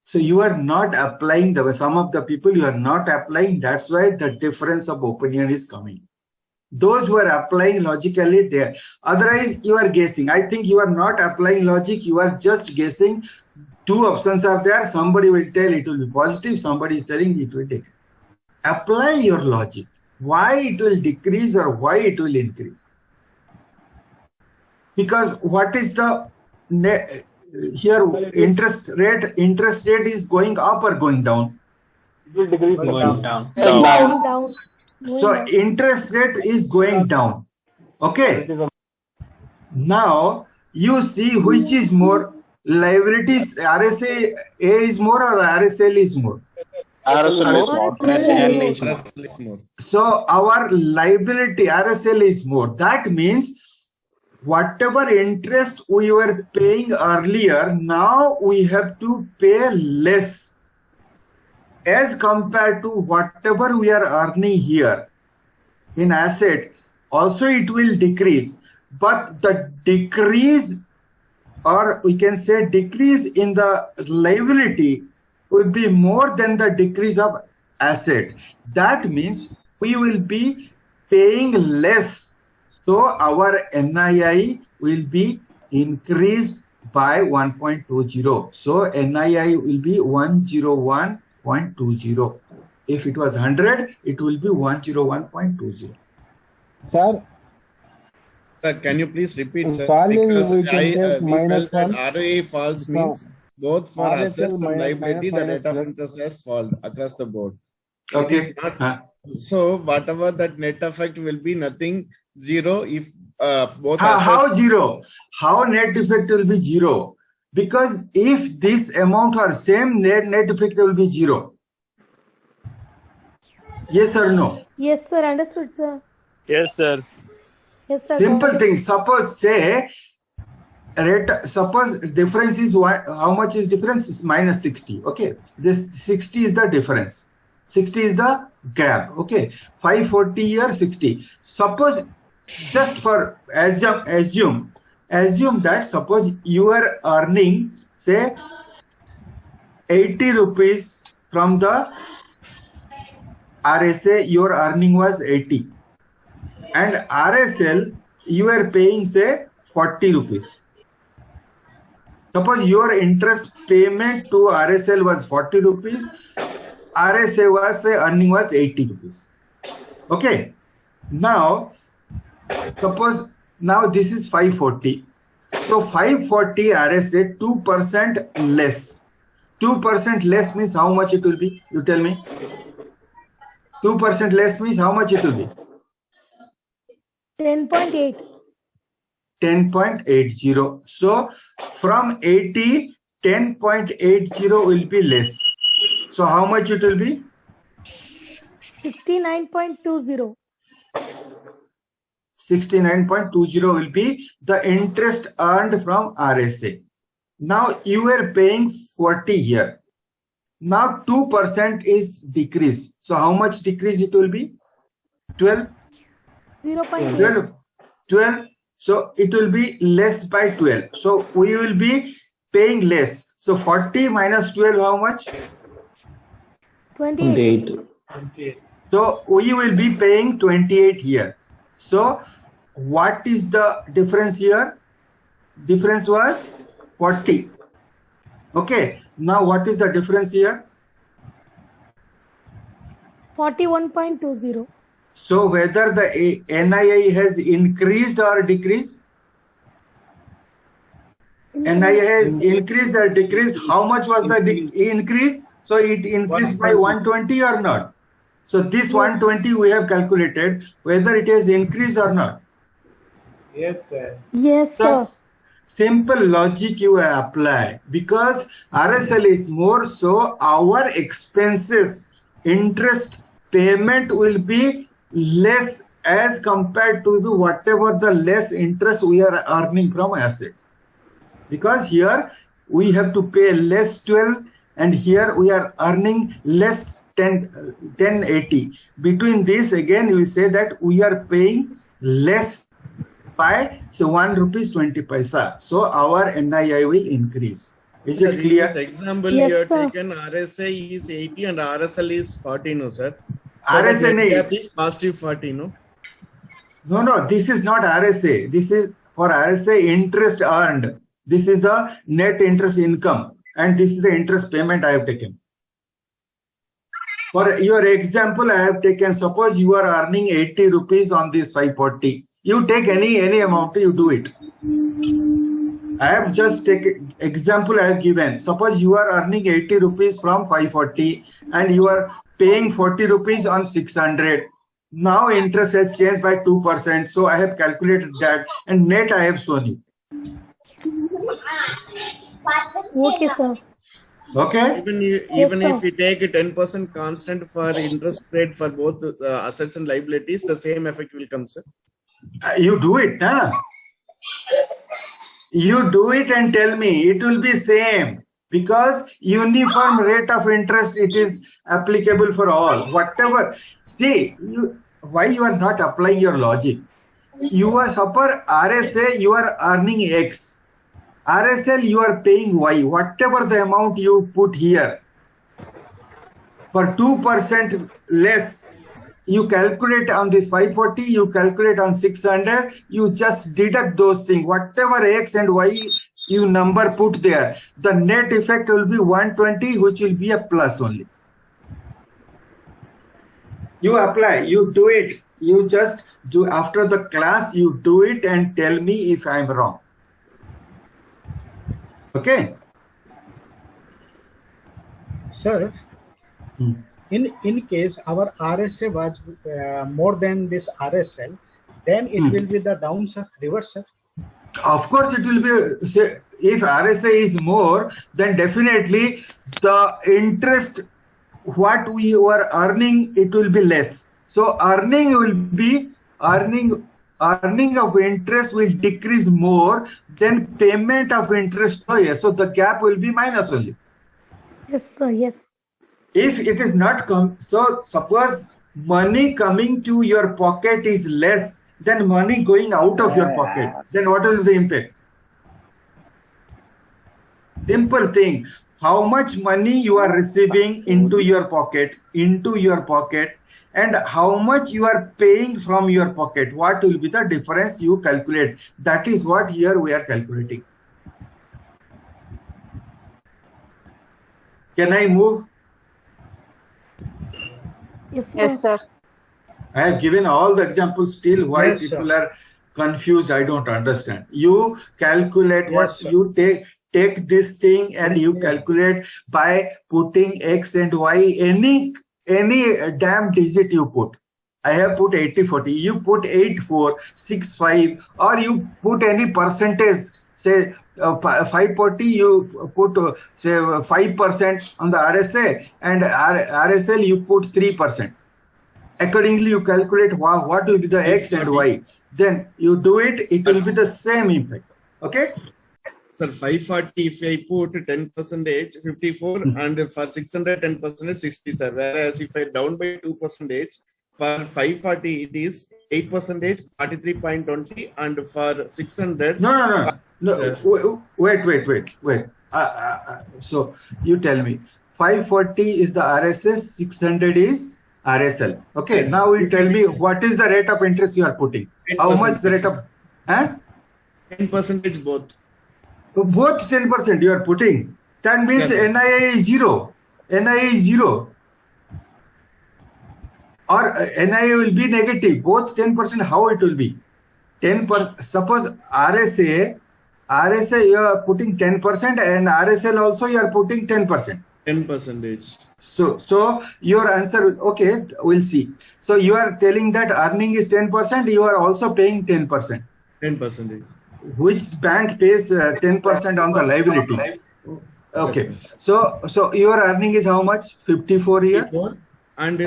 So you are not applying some of the people you are not applying. That's why the difference of opinion is coming. Those who are applying logically there. Otherwise, you are guessing. I think you are not applying logic. You are just guessing. Two options are there. Somebody will tell it will be positive. Somebody is telling it will take. Apply your logic. Why it will decrease or why it will increase? Because what is the here interest rate is going up or going down? It will decrease. Going down. Down. So interest rate is going down. Okay. Now you see which is more, liabilities RSA A is more or RSL is more? RSL is more. So our liability RSL is more. That means whatever interest we were paying earlier, now we have to pay less as compared to whatever we are earning here in asset. Also it will decrease, but the decrease, or we can say decrease in the liability, will be more than the decrease of asset. That means we will be paying less. So our NII will be increased by 1.20. So NII will be 101.20. If it was 100, it will be 101.20. Sir, can you please repeat, sir? Falling, Because we can take we minus felt that ROA falls means both for RSL assets and minus liability, the minus rate of plus. interest has fallen across the board. Okay. It is not, so whatever that net effect will be nothing, zero if both assets. How zero? How net effect will be zero? Because if this amount are same, net effect will be zero. Yes or no? Yes, sir. Understood, sir. yes, sir. Yes, sir. Simple thing. Suppose say rate. Suppose difference is what? How much is difference? Is minus 60. Okay. This 60 is the difference. 60 is the gap. Okay. 540 here 60. Suppose just for assume that suppose you are earning say 80 rupees from the RSA, your earning was 80, and RSL you are paying say 40 rupees. Suppose your interest payment to RSL was 40 rupees, RSA was say earning was 80 rupees. Okay. Now suppose now this is 540. So 540 RSA 2% less. 2% less means how much it will be? You tell me. 2% less means how much it will be? 10.8. 10.80. So from 80, 10.80 will be less. So how much it will be? 69.20. 69.20 will be the interest earned from RSA. Now you are paying 40 here. Now 2% is decrease. So how much decrease it will be? 12? 0.8. 12. So it will be less by 12. So we will be paying less. So 40 minus 12, how much? 28. So we will be paying 28 here. So what is the difference here? Difference was 40. Okay. Now what is the difference here? 41.20. So whether the NII has increased or decreased? NII has increased or decreased. How much was the increase? So it increased by 120 or not? So this 120 we have calculated whether it has increased or not. Yes, sir. Yes, sir. Simple logic you apply because RSL is more, so our expenses, interest payment will be less as compared to the whatever the less interest we are earning from asset. Because here we have to pay less 12 and here we are earning less 1080. Between this again we say that we are paying less by 1 rupees 20 paisa. So our NII will increase. Is it clear? In this example, Yes, you have sir. taken RSA is 80 and RSL is 40, no, sir? So RSA the net nahi. gap is positive 40, no? No, this is not RSA. This is for RSA interest earned. This is the net interest income and this is the interest payment I have taken. For your example, I have taken, suppose you are earning 80 rupees on this 540. You take any amount, you do it. I have just taken example I have given. Suppose you are earning 80 rupees from 540 and you are paying 40 rupees on 600. Now interest has changed by 2%. So I have calculated that and net I have shown you. Okay, sir. Okay. Even if we take a 10% constant for interest rate for both assets and liabilities, the same effect will come, sir. You do it, huh? You do it and tell me it will be same because uniform rate of interest it is applicable for all. Whatever. See, why you are not applying your logic? You are super RSA, you are earning X. RSL you are paying Y. Whatever the amount you put here for 2% less. You calculate on this 540, you calculate on 600, you just deduct those things. Whatever X and Y you number put there, the net effect will be 120, which will be a plus only. You apply, you do it. You just do after the class, you do it and tell me if I'm wrong. Okay? Sir, in case our RSA was more than this RSL, then it will be the down, sir, reverse, sir. Of course, it will be. Say, if RSA is more, then definitely the interest what we were earning it will be less. So earning will be earning of interest will decrease more than payment of interest. Oh yes, so the gap will be minus only. Yes, sir. Yes. If it is not so suppose money coming to your pocket is less than money going out of your pocket, then what will be the impact? Simple thing. How much money you are receiving into your pocket, and how much you are paying from your pocket. What will be the difference you calculate? That is what here we are calculating. Can I move? Yes, sir. Yes, sir. I have given all the examples. Still, why Yes, people sir. are confused, I don't understand. You calculate what Yes, sir. you take this thing and you calculate by putting X and Y, any damn digit you put. I have put 80-40. You put 8465, or you put any percentage. Say 540. You put say 5% on the RSA, and RSL you put 3%. Accordingly, you calculate what will be the X and Y. Then you do it. It will be the same impact. Okay. Sir, 540, if I put 10%, 54, and for 600, 10%, 60, sir. Whereas if I down by 2%, For 540, it is 8%, 43.20, and for 600. No. Sir. Wait. So you tell me, 540 is the RSS, 600 is RSL. Okay. Yes, now you tell me what is the rate of interest you are putting. How much the rate of? 10% both. Both 10% you are putting. That means Yes, sir. NII is zero. NII is zero. Or NII will be negative. Both 10%. How it will be? 10%. Suppose RSA you are putting 10% and RSL also you are putting 10%. 10%. So your answer, okay, we'll see. So you are telling that earning is 10%, you are also paying 10%. 10%. Which bank pays 10% on the liability? Okay. So your earning is how much? 54 here? 54 and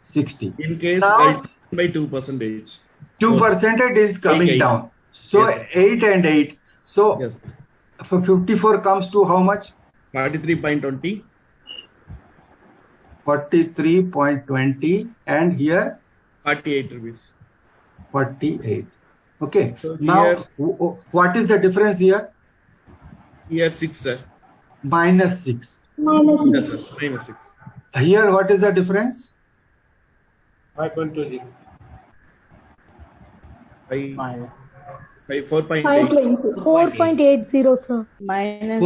60. In case Now, by 2%. 2% is coming down. So Yes, 8 and 8. So for 54 comes to how much? 43.20. 43.20 and here 48 rupees. 48. Okay. So now here, what is the difference here? Here 6, sir. Minus 6. Yes, sir. Minus 6. Here what is the difference? 5.20. 4.80, sir. Minus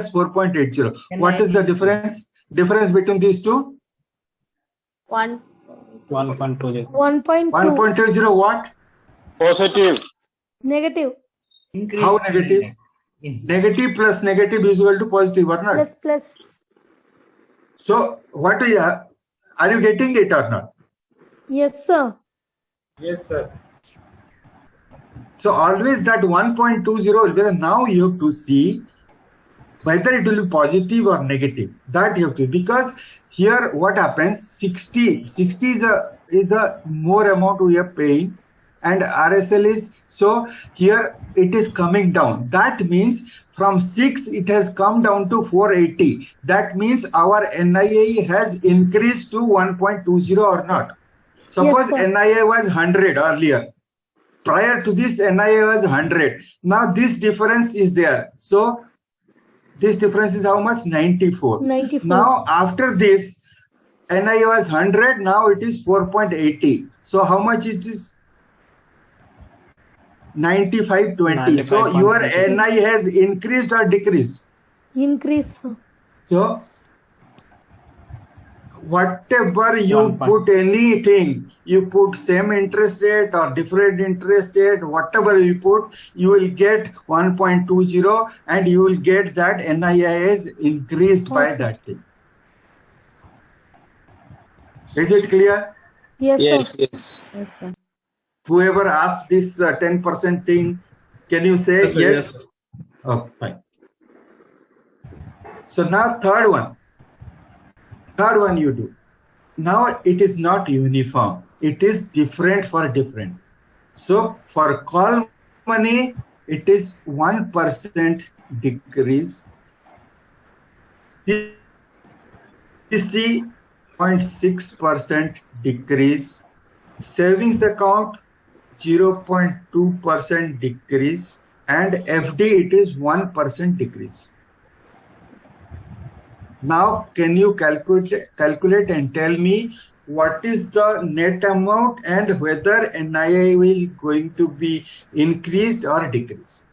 4.80. What is the difference? Difference between these two? 1.20. 1.20 what? Positive. Negative. How negative? Negative plus negative is equal to positive or not? Plus. So what are you getting it or not? Yes, sir. Yes, sir. So always that 1.20 will be. Now you have to see whether it will be positive or negative. That you have to, because here what happens, 60 is a more amount we are paying, and RSL is, so here it is coming down. That means from 6 it has come down to 480. That means our NII has increased to 1.20 or not. Suppose Yes, NII was 100 earlier. Prior to this, NII was 100. Now this difference is there. So this difference is how much? 94. Now after this, NII was 100. Now it is 4.80. So how much it is? 95.20. So your NII has increased or decreased? Increase. So whatever you put, anything you put, same interest rate or different interest rate, whatever you put, you will get 1.20 and you will get that NII is increased by that thing. Is it clear? Yes, sir. Whoever asked this 10% thing, can you say Yes, sir, yes? yes, sir. Okay, fine. So now third one you do. Now it is not uniform. It is different for different. So for call money, it is 1% decrease. CC 0.6% decrease. Savings account 0.2% decrease, and FD it is 1% decrease. Now, can you calculate and tell me what is the net amount and whether NII will going to be increased or decreased?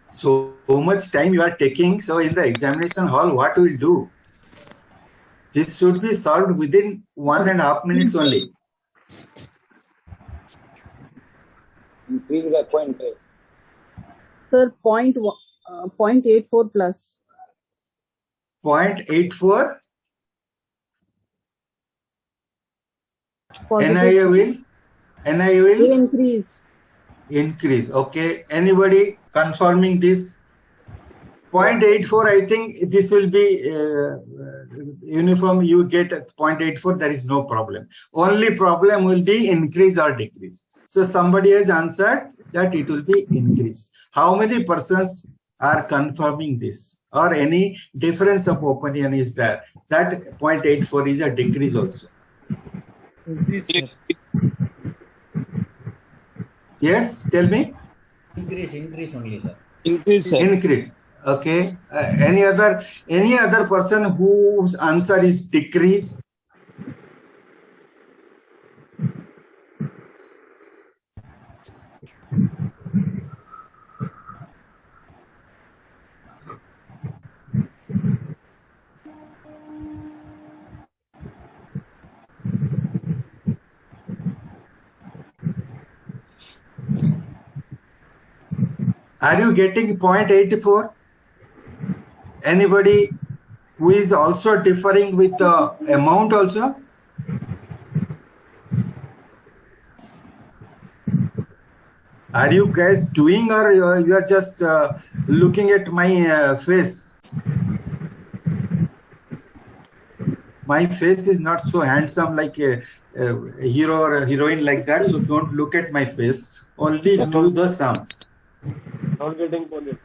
So so much time you are taking. So in the examination hall, what we'll do? This should be solved within 1.5 minutes only. Increase by 0.8. Sir, 0.84 plus. 0.84. Positive. NI will increase. Increase. Okay. Anybody confirming this? 0.84. I think this will be uniform. You get 0.84. There is no problem. Only problem will be increase or decrease. So somebody has answered that it will be increase. How many persons are confirming this? Or any difference of opinion is there? That 0.84 is a decrease also. Yes, tell me. Increase only, sir. Increase, sir. Increase. Okay. Any other person whose answer is decrease? Are you getting 0.84? Anybody who is also differing with the amount also? Are you guys doing, or you are just looking at my face? My face is not so handsome like a hero or a heroine like that, so don't look at my face. Only do the sum. Not getting 0.84.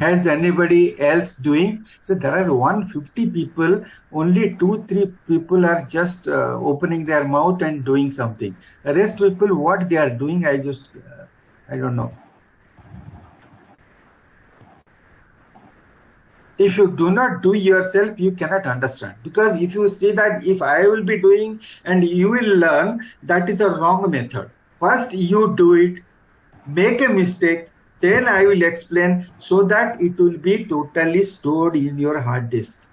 Has anybody else doing? So there are 150 people, only 2-3 people are just opening their mouth and doing something. The rest people, what they are doing, I don't know. If you do not do yourself, you cannot understand. Because if you see that if I will be doing and you will learn, that is a wrong method. First you do it, make a mistake, then I will explain, so that it will be totally stored in your hard disk.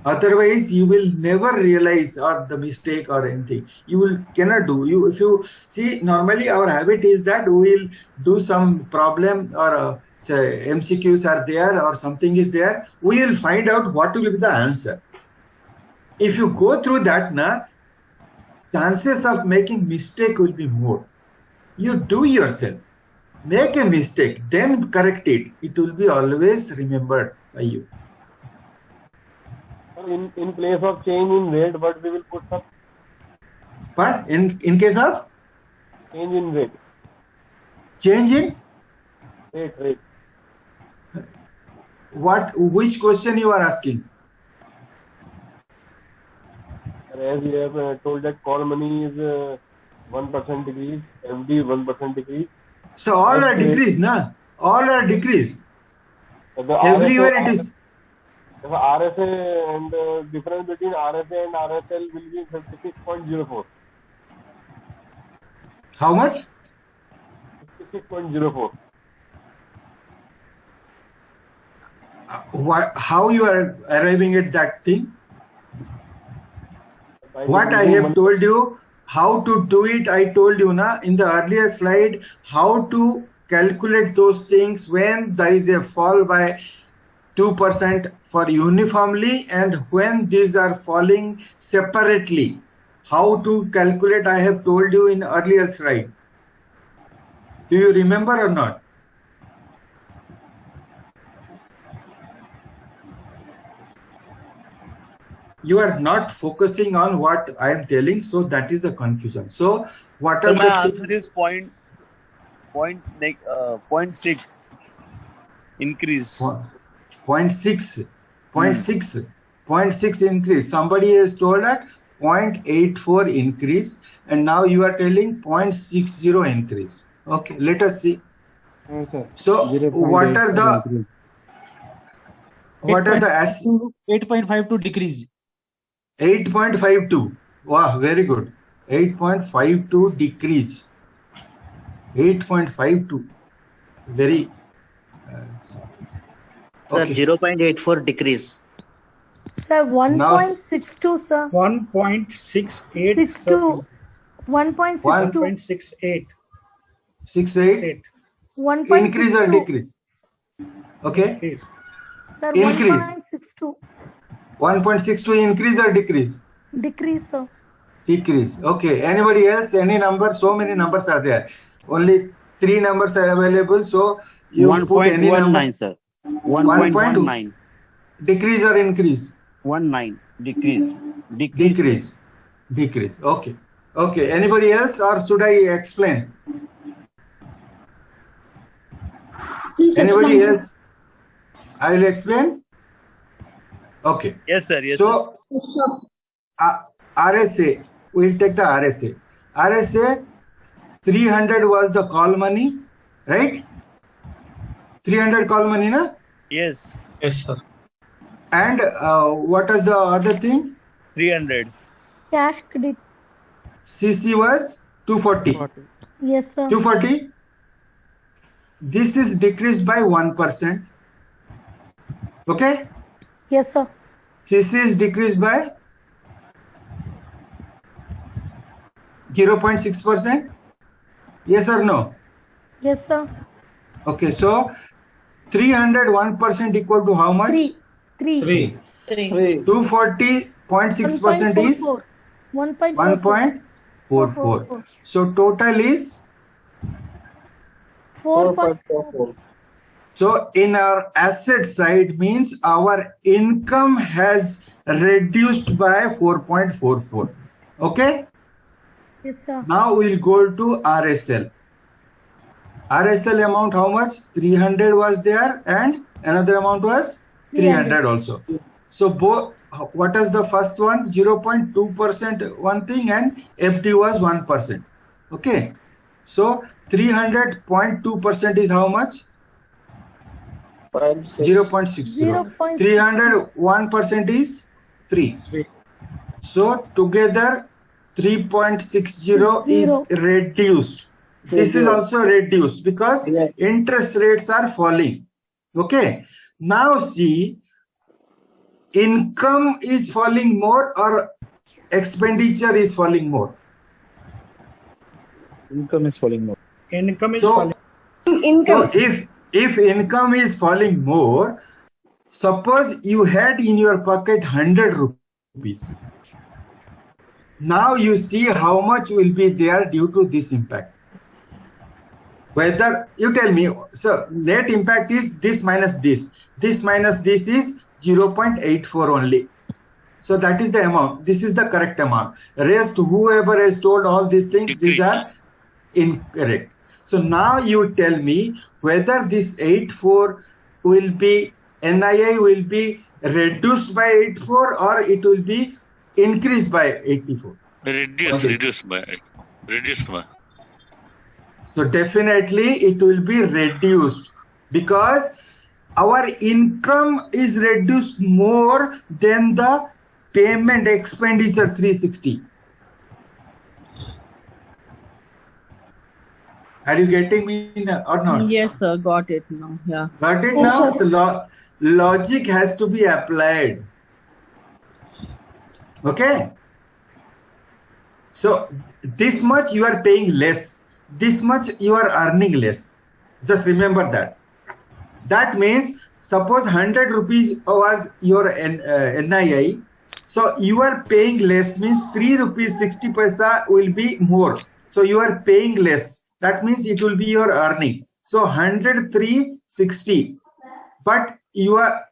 Otherwise, you will never realize the mistake or anything. You cannot do. If you see, normally our habit is that we will do some problem or say MCQs are there or something is there. We will find out what will be the answer. If you go through that, chances of making mistake will be more. You do yourself. Make a mistake, then correct it. It will be always remembered by you. In place of change in weight, what we will put up? But in case of? Change in weight. Change in? Weight. Which question you are asking? As you have told that call money is 1% decrease, FD 1% decrease. So all are decreased, na? All are decreased. Everywhere it is. The RSA and difference between RSA and RSL will be 56.04. How much? 56.04. How you are arriving at that thing? What I have told you, how to do it, I told you in the earlier slide, how to calculate those things when there is a fall by 2% for uniformly and when these are falling separately. How to calculate, I have told you in earlier slide. Do you remember or not? You are not focusing on what I am telling, so that is the confusion. So what So are my the answer is 0.6 increase. 0.6 increase. Somebody has told that 0.84 increase, and now you are telling 0.60 increase. Okay, let us see. No, sir. So what are the 8.52 decrease. 8.52. Wow, very good. 8.52 decrease. 8.52. Very. Sir, Okay. 0.84 decrease. Sir, 1.62, sir. 1.68. 62. 1.62. 1.68. 68. 1.62. Increase or decrease? Okay. Increase. Sir, Increase. 1.62. 1.62 increase or decrease? Decrease, sir. Decrease. Okay. Anybody else? Any number? So many numbers are there. Only 3 numbers are available. So you put any number. 1.19, sir. 1.19. Decrease or increase? 19. Decrease. Decrease. Decrease. Okay. Okay. Anybody else, or should I explain? Anybody else? I will explain. Okay. Yes, sir. Yes, so, RSA, we'll take the RSA. RSA, 300 was the call money, right? 300 call money, na? Yes. Yes, sir. And what is the other thing? 300. Cash credit. CC was 240. Yes, sir. 240. This is decreased by 1%. Okay? Yes, sir. CC is decreased by 0.6%. Yes or no? Yes, sir. Okay, so 301% equal to how much? 3. 240.6% is 1.44. So total is 4.44. So in our asset side means our income has reduced by 4.44. Okay? Yes, sir. Now we'll go to RSL. RSL amount how much? 300 was there and another amount was 300 also. So both, what is the first one? 0.2% one thing and FD was 1%. Okay. So 300.2% is how much? 0.60. 301% is 3. So together 3.60 is reduced. This is also reduced because interest rates are falling. Okay. Now see, income is falling more or expenditure is falling more? Income is falling more. Income is So, falling. so if income is falling more, suppose you had in your pocket 100 rupees. Now you see how much will be there due to this impact. Whether you tell me, so net impact is this minus this. This minus this is 0.84 only. So that is the amount. This is the correct amount. Rest, whoever has told all these things, these are incorrect. So now you tell me whether this 84 will be, NII will be reduced by 84 or it will be increased by 84. Reduced by. So definitely it will be reduced because our income is reduced more than the payment expenditure 360. Are you getting me or not? Yes, sir. Got it now. Yeah. Got it now? So logic has to be applied. Okay. So this much you are paying less. This much you are earning less. Just remember that. That means suppose 100 rupees was your NII. So you are paying less means 3 rupees 60 paisa will be more. So you are paying less. That means it will be your earning. So 103.60. But you are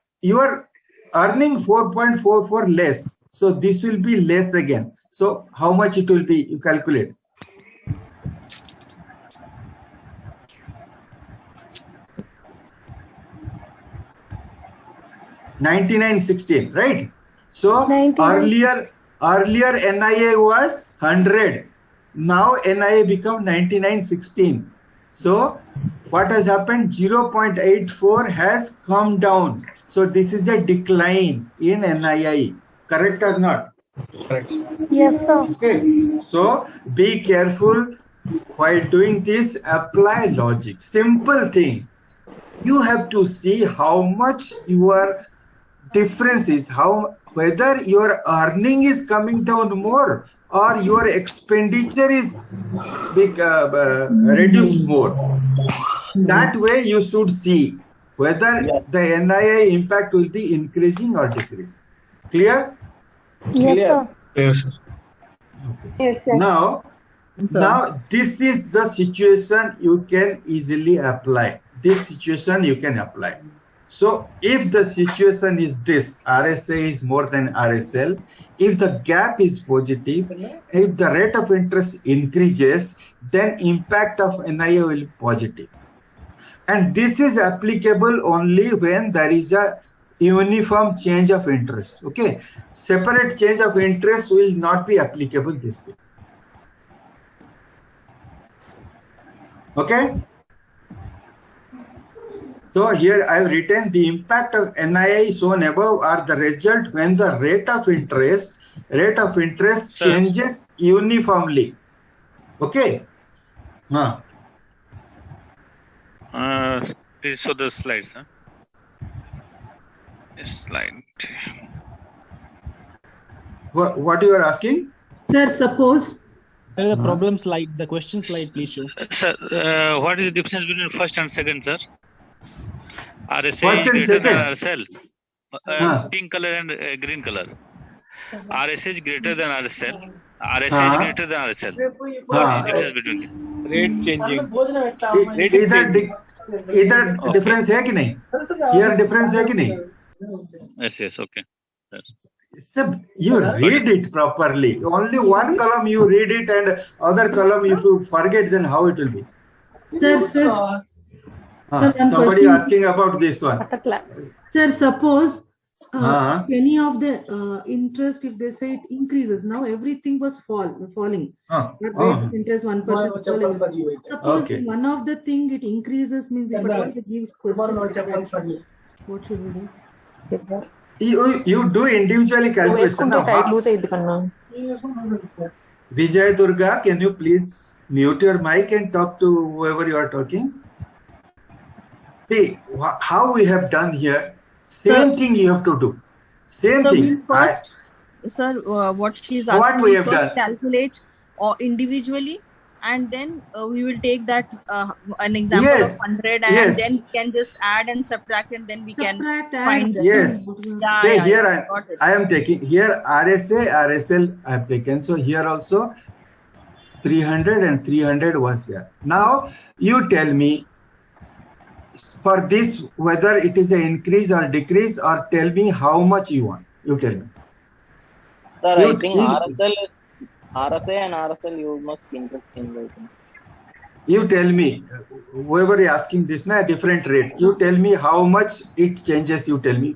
earning 4.44 less. So this will be less again. So how much it will be? You calculate. $99.16, right? So earlier NIA was 100. Now NIA become 99.16. So what has happened? 0.84 has come down. So this is a decline in NII. Correct or not? Correct. Yes, sir. Okay. So be careful while doing this. Apply logic. Simple thing. You have to see how much your difference is, whether your earning is coming down more or your expenditure is reduced more. That way you should see whether the NII impact will be increasing or decreasing. Clear? Yes, sir. Yes, sir. Okay. Yes, sir. Now this is the situation you can easily apply. This situation you can apply. So if the situation is this, RSA is more than RSL, if the gap is positive, if the rate of interest increases, then impact of NII will be positive. And this is applicable only when there is a uniform change of interest. Okay, separate change of interest will not be applicable this thing. Okay. So here I have written the impact of NII shown above are the result when the rate of interest changes uniformly. Okay. Please show the slides. Huh? Slide. What you are asking? Sir, suppose. The problem slide, the question slide, please show. Sir, what is the difference between first and second, sir? RSA First is greater than second. RSL. Pink color and green color. RSA is greater than RSL. RSA is greater than RSL. What is the difference between them? Rate changing. इधर difference है कि नहीं? Here difference है कि नहीं? Yes, okay. Sir, you read it properly. Only one column you read it and other column if you forget, then how it will be? Sir, somebody asking about this one. Sir, suppose any of the interest, if they say it increases, now everything was falling. Interest 1% falling. Suppose one of the thing it increases means it gives question. What should we do? You do individually calculation. Vijay Durga, can you please mute your mic and talk to whoever you are talking? See how we have done here. Same thing you have to do. Same thing. First, sir, what she is asking, we have first done. calculate or individually, and then we will take that an example of 100, and then we can just add and subtract, and then we can find the here I am taking here RSA, RSL I have taken. So here also 300 and 300 was there. Now you tell me for this whether it is an increase or decrease, or tell me how much you want. You tell me. Sir, I think RSA and RSL you must interchange. You tell me, whoever is asking this na different rate. You tell me how much it changes. You tell me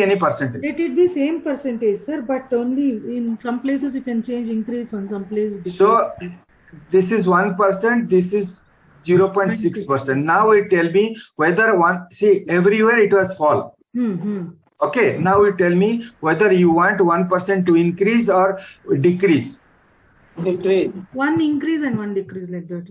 any percentage. It will be same percentage, sir, but only in some places you can change increase, on some places decrease. So this is 1%. This is 0.6%. Now it tell me whether everywhere it was fall. Okay, now it tell me whether you want 1% to increase or decrease. Decrease. One increase and one decrease like that.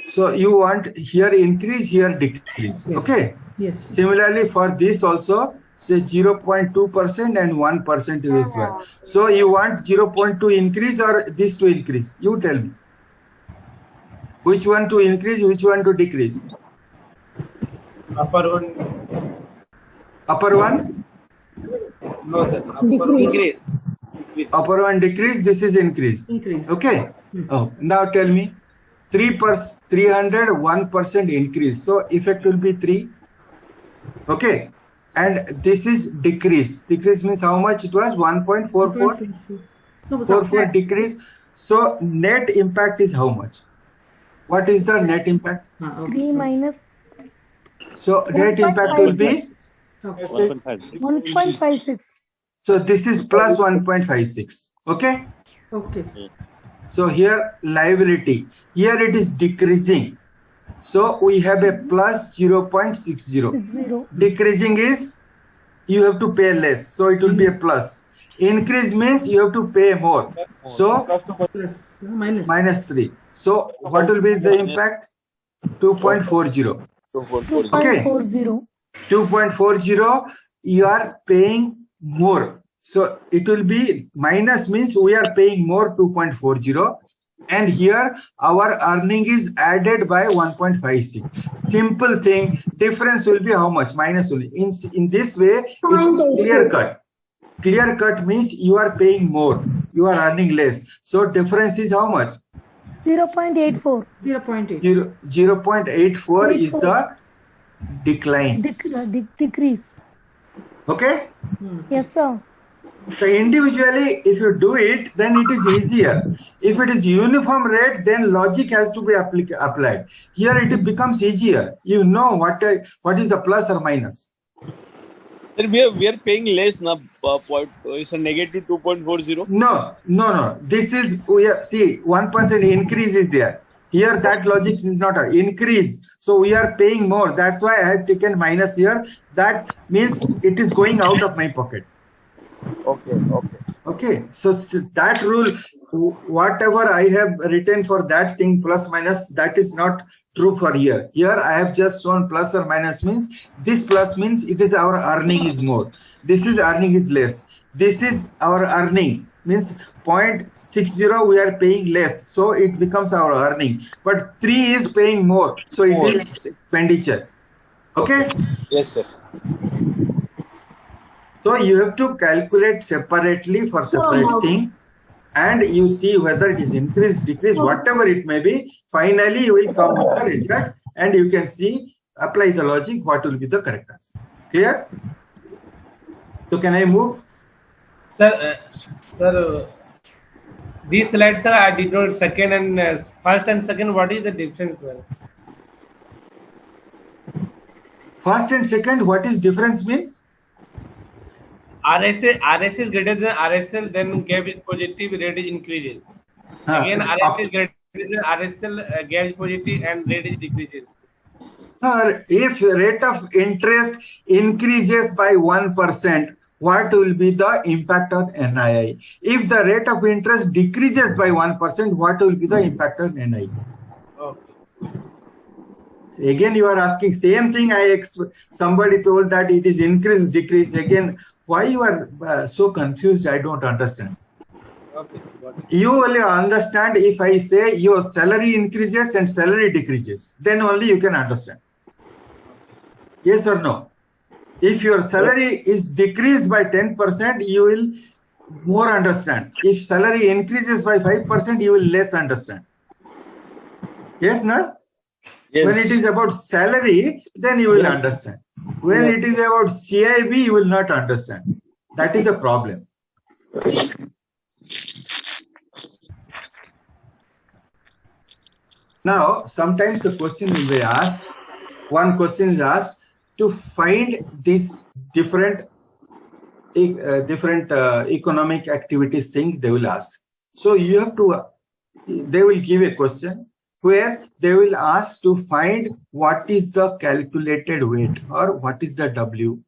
So you want here increase, here decrease. Yes. Okay. Yes. Similarly for this also, say 0.2% and 1% is there. So you want 0.2 increase or this to increase? You tell me. Which one to increase, which one to decrease? Upper one. Upper one? No, sir. Decrease. Upper one decrease, this is increase. Okay. Oh, now tell me 300, 1% increase. So effect will be 3. Okay. And this is decrease. Decrease means how much it was? 1.44. 44 decrease. So net impact is how much? What is the net impact? 3 minus. So net impact will be 1.56. So this is plus 1.56. Okay. Okay. So here liability. Here it is decreasing. So we have a plus 0.60. Decreasing is you have to pay less. So it will be a plus. Increase means you have to pay more. So minus 3. So what will be the impact? 2.40. 2.40. Okay. 2.40. You are paying more. So it will be minus means we are paying more 2.40. And here our earning is added by 1.56. Simple thing. Difference will be how much? Minus only. In this way, it's clear cut. Clear cut means you are paying more. You are earning less. So difference is how much? 0.84. 0.84 is the decline. Decrease. Okay? Yes, sir. So individually, if you do it, then it is easier. If it is uniform rate, then logic has to be applied. Here it becomes easier. You know what is the plus or minus. We are paying less now. It's a negative 2.40. No. This is see 1% increase is there. Here that logic is not an increase. So we are paying more. That's why I have taken minus here. That means it is going out of my pocket. Okay. So that rule, whatever I have written for that thing plus minus, that is not true for here. Here I have just shown plus or minus means this plus means it is our earning is more. This is earning is less. This is our earning means 0.60 we are paying less. So it becomes our earning. But 3 is paying more. So it is expenditure. Okay? Yes, sir. So you have to calculate separately for separate thing, and you see whether it is increase, decrease, whatever it may be. Finally, you will come with the result, and you can see, apply the logic, what will be the correct answer. Clear? So can I move? Sir, these slides, sir, I did not second and first and second. What is the difference, sir? First and second, what is difference means? RS is greater than RSL, then gap is positive, rate is increases. Again, RS is greater than RSL, gap is positive, and rate is decreases. If rate of interest increases by 1%, what will be the impact on NII? If the rate of interest decreases by 1%, what will be the impact on NII? Again, you are asking same thing. Somebody told that it is increase, decrease. Again, why you are so confused? I don't understand. You only understand if I say your salary increases and salary decreases. Then only you can understand. Yes or no? If your salary is decreased by 10%, you will more understand. If salary increases by 5%, you will less understand. Yes, no? Yes. When it is about salary, then you will understand. When it is about CIB, you will not understand. That is the problem. Now, sometimes the question will be asked, one question is asked to find these different economic activities thing they will ask. So you have to, they will give a question where they will ask to find what is the calculated weight or what is the W,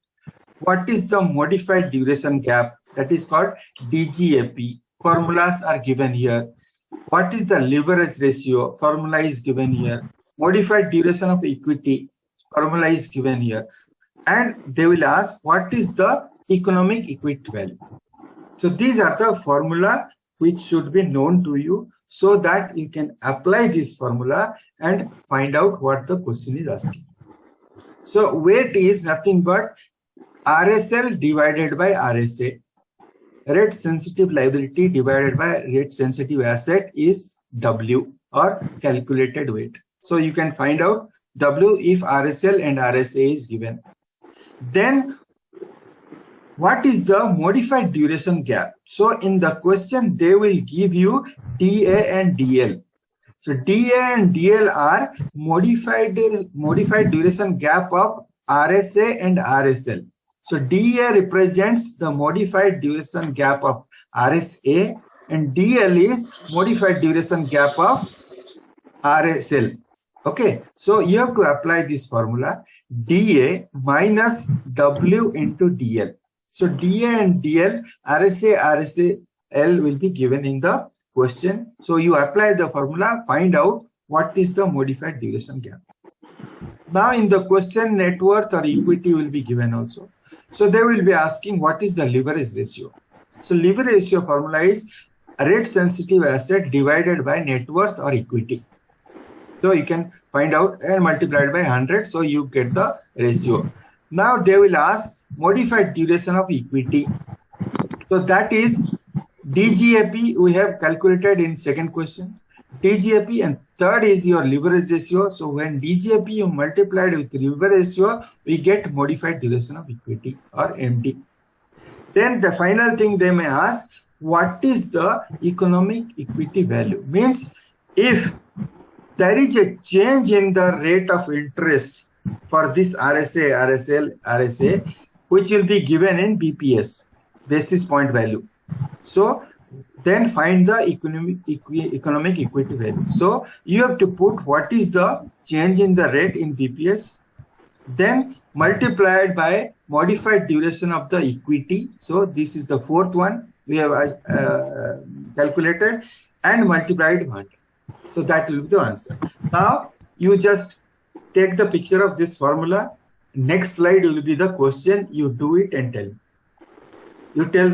what is the modified duration gap, that is called DGAP. Formulas are given here. What is the leverage ratio? Formula is given here. Modified duration of equity, formula is given here. And they will ask what is the economic equity value. So these are the formula which should be known to you, so that you can apply this formula and find out what the question is asking. So weight is nothing but RSL divided by RSA. Rate sensitive liability divided by rate sensitive asset is W, or calculated weight. So you can find out W if RSL and RSA is given. Then what is the modified duration gap? So in the question, they will give you DA and DL. So DA and DL are modified duration gap of RSA and RSL. So DA represents the modified duration gap of RSA, and DL is modified duration gap of RSL. Okay, so you have to apply this formula, DA minus W into DL. So DA and DL, RSA, RSAL will be given in the question. So you apply the formula, find out what is the modified duration gap. Now in the question, net worth or equity will be given also. So they will be asking what is the leverage ratio. So leverage ratio formula is rate sensitive asset divided by net worth or equity. So you can find out and multiply it by 100. So you get the ratio. Now they will ask modified duration of equity. So that is DGAP we have calculated in second question. DGAP, and third is your leverage ratio. So when DGAP you multiplied with leverage ratio, we get modified duration of equity or MD. Then the final thing they may ask, what is the economic equity value? Means if there is a change in the rate of interest for this RSA, RSL, RSA, which will be given in BPS, basis point value. So then find the economic equity value. So you have to put what is the change in the rate in BPS, then multiplied by modified duration of the equity. So this is the fourth one we have calculated, and multiplied 100. So that will be the answer. Now you just take the picture of this formula. Next slide will be the question. You do it and tell me. You take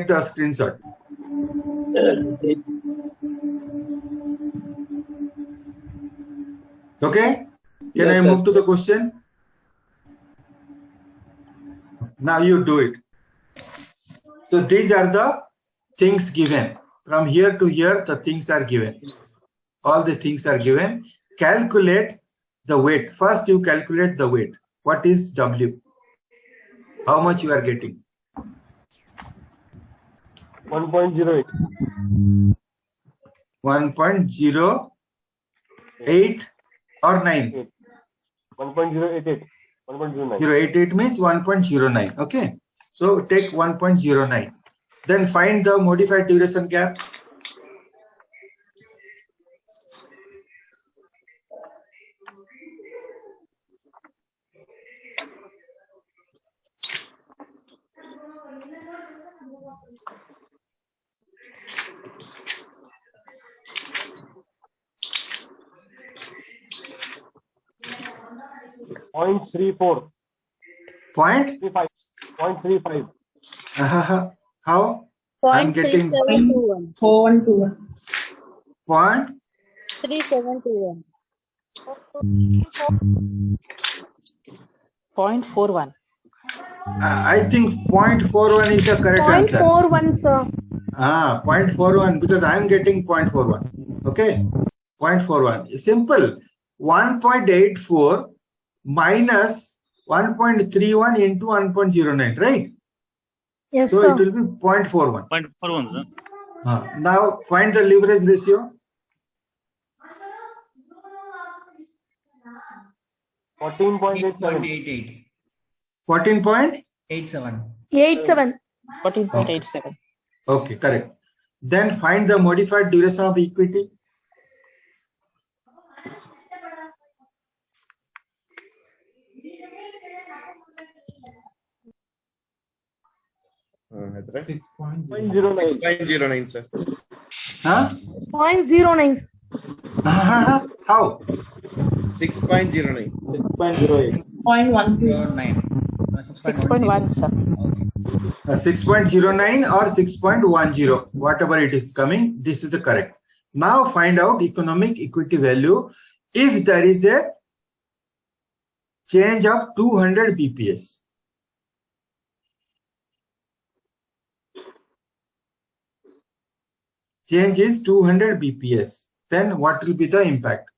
the screenshot. Okay? Can I move to the question? Now you do it. So these are the things given. From here to here, the things are given. All the things are given. Calculate the weight. First, you calculate the weight. What is W? How much you are getting? 1.08. 1.08 or 9? 1.088. 1.09. 088 means 1.09. Okay. So take 1.09. Then find the modified duration gap. Point 0.34. Point? 0.35. How? I'm getting 0.3721. 3721. 0.41. I think 0.41 is the correct answer. 0.41, sir. 0.41, because I'm getting 0.41. Okay, 0.41. Simple. 1.84 minus 1.31 into 1.09, right? Yes, so sir. it will be 0.41. 0.41, sir. Now find the leverage ratio. 14.87. 14.87. 14.87. Okay, correct. Then find the modified duration of equity. Hydra? 6.09. sir. 0.09. How? 6.09. 0.109. 6.1, sir. 6.09 or 6.10, whatever it is coming, this is the correct. Now find out economic equity value if there is a change of 200 BPS. Change is 200 BPS. Then what will be the impact?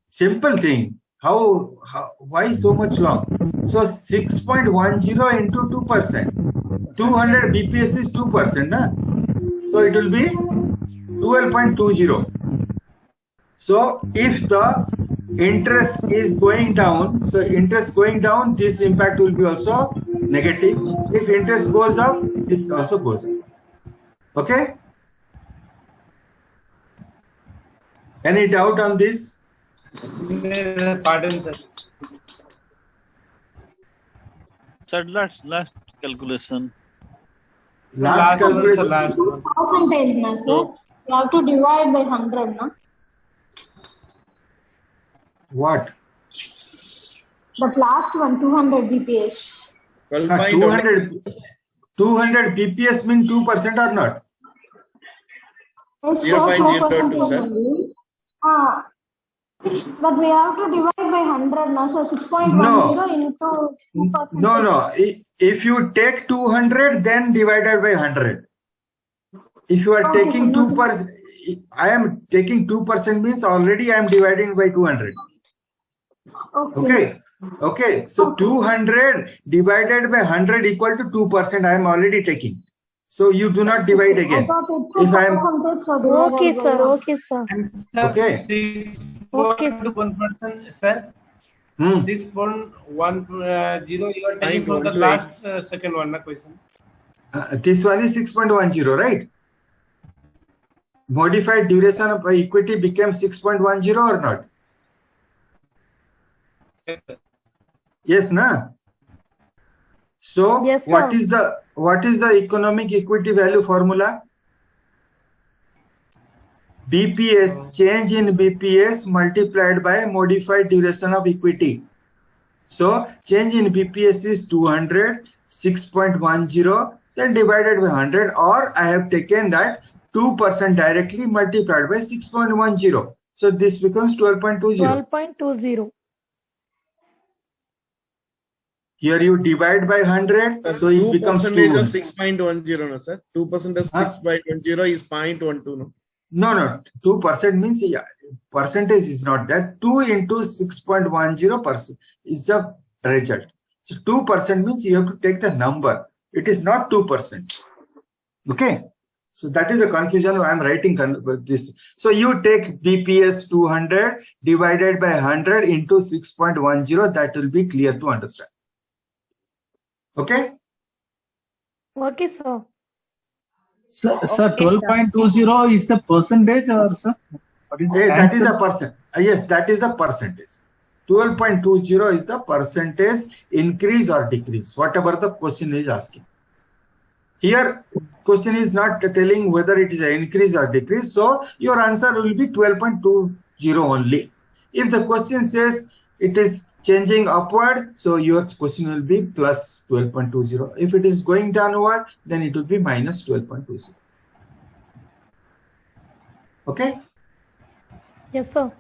Simple thing. Why so much long? So 6.10 into 2%. 200 BPS is 2%. Nah? So it will be 12.20. So if the interest is going down, this impact will be also negative. If interest goes up, this also goes up. Okay? Any doubt on this? Pardon, sir. Sir, last calculation. Last calculation. Last one. Percentage, na, sir. You have to divide by 100, na? What? The last one, 200 BPS. 200 BPS mean 2% or not? Yes, sir, 0.02, sir. But we have to divide by 100, na, so 6.10 into 2%. No. If you take 200, then divided by 100. If you are taking 2%, I am taking 2% means already I am dividing by 200. Okay. So 200 divided by 100 equal to 2%. I am already taking. So you do not divide again. If I am Okay, sir. Okay, sir. Okay. 6.1%, sir. 6.10 you are taking from the last second one, na question. This one is 6.10, right? Modified duration of equity became 6.10 or not? Yes, na? So Yes, what sir. is the economic equity value formula? BPS, change in BPS multiplied by modified duration of equity. So change in BPS is 200, 6.10, then divided by 100, or I have taken that 2% directly multiplied by 6.10. So this becomes 12.20. 12.20. Here you divide by 100, so it becomes 2. 2% of 6.10, no, sir? 2% of 6.10 is 0.12, no? No. 2% means percentage is not that. 2 into 6.10% is the result. So 2% means you have to take the number. It is not 2%. Okay. So that is the confusion. I am writing this. So you take BPS 200 divided by 100 into 6.10. That will be clear to understand. Okay. Okay, sir. Sir, 12.20 is the percentage, or sir? What is the that is answer? a percent. Yes, that is a percentage. 12.20 is the percentage increase or decrease, whatever the question is asking. Here, question is not telling whether it is an increase or decrease, so your answer will be 12.20 only. If the question says it is changing upward, so your question will be plus 12.20. If it is going downward, then it will be minus 12.20. Okay? Yes, sir.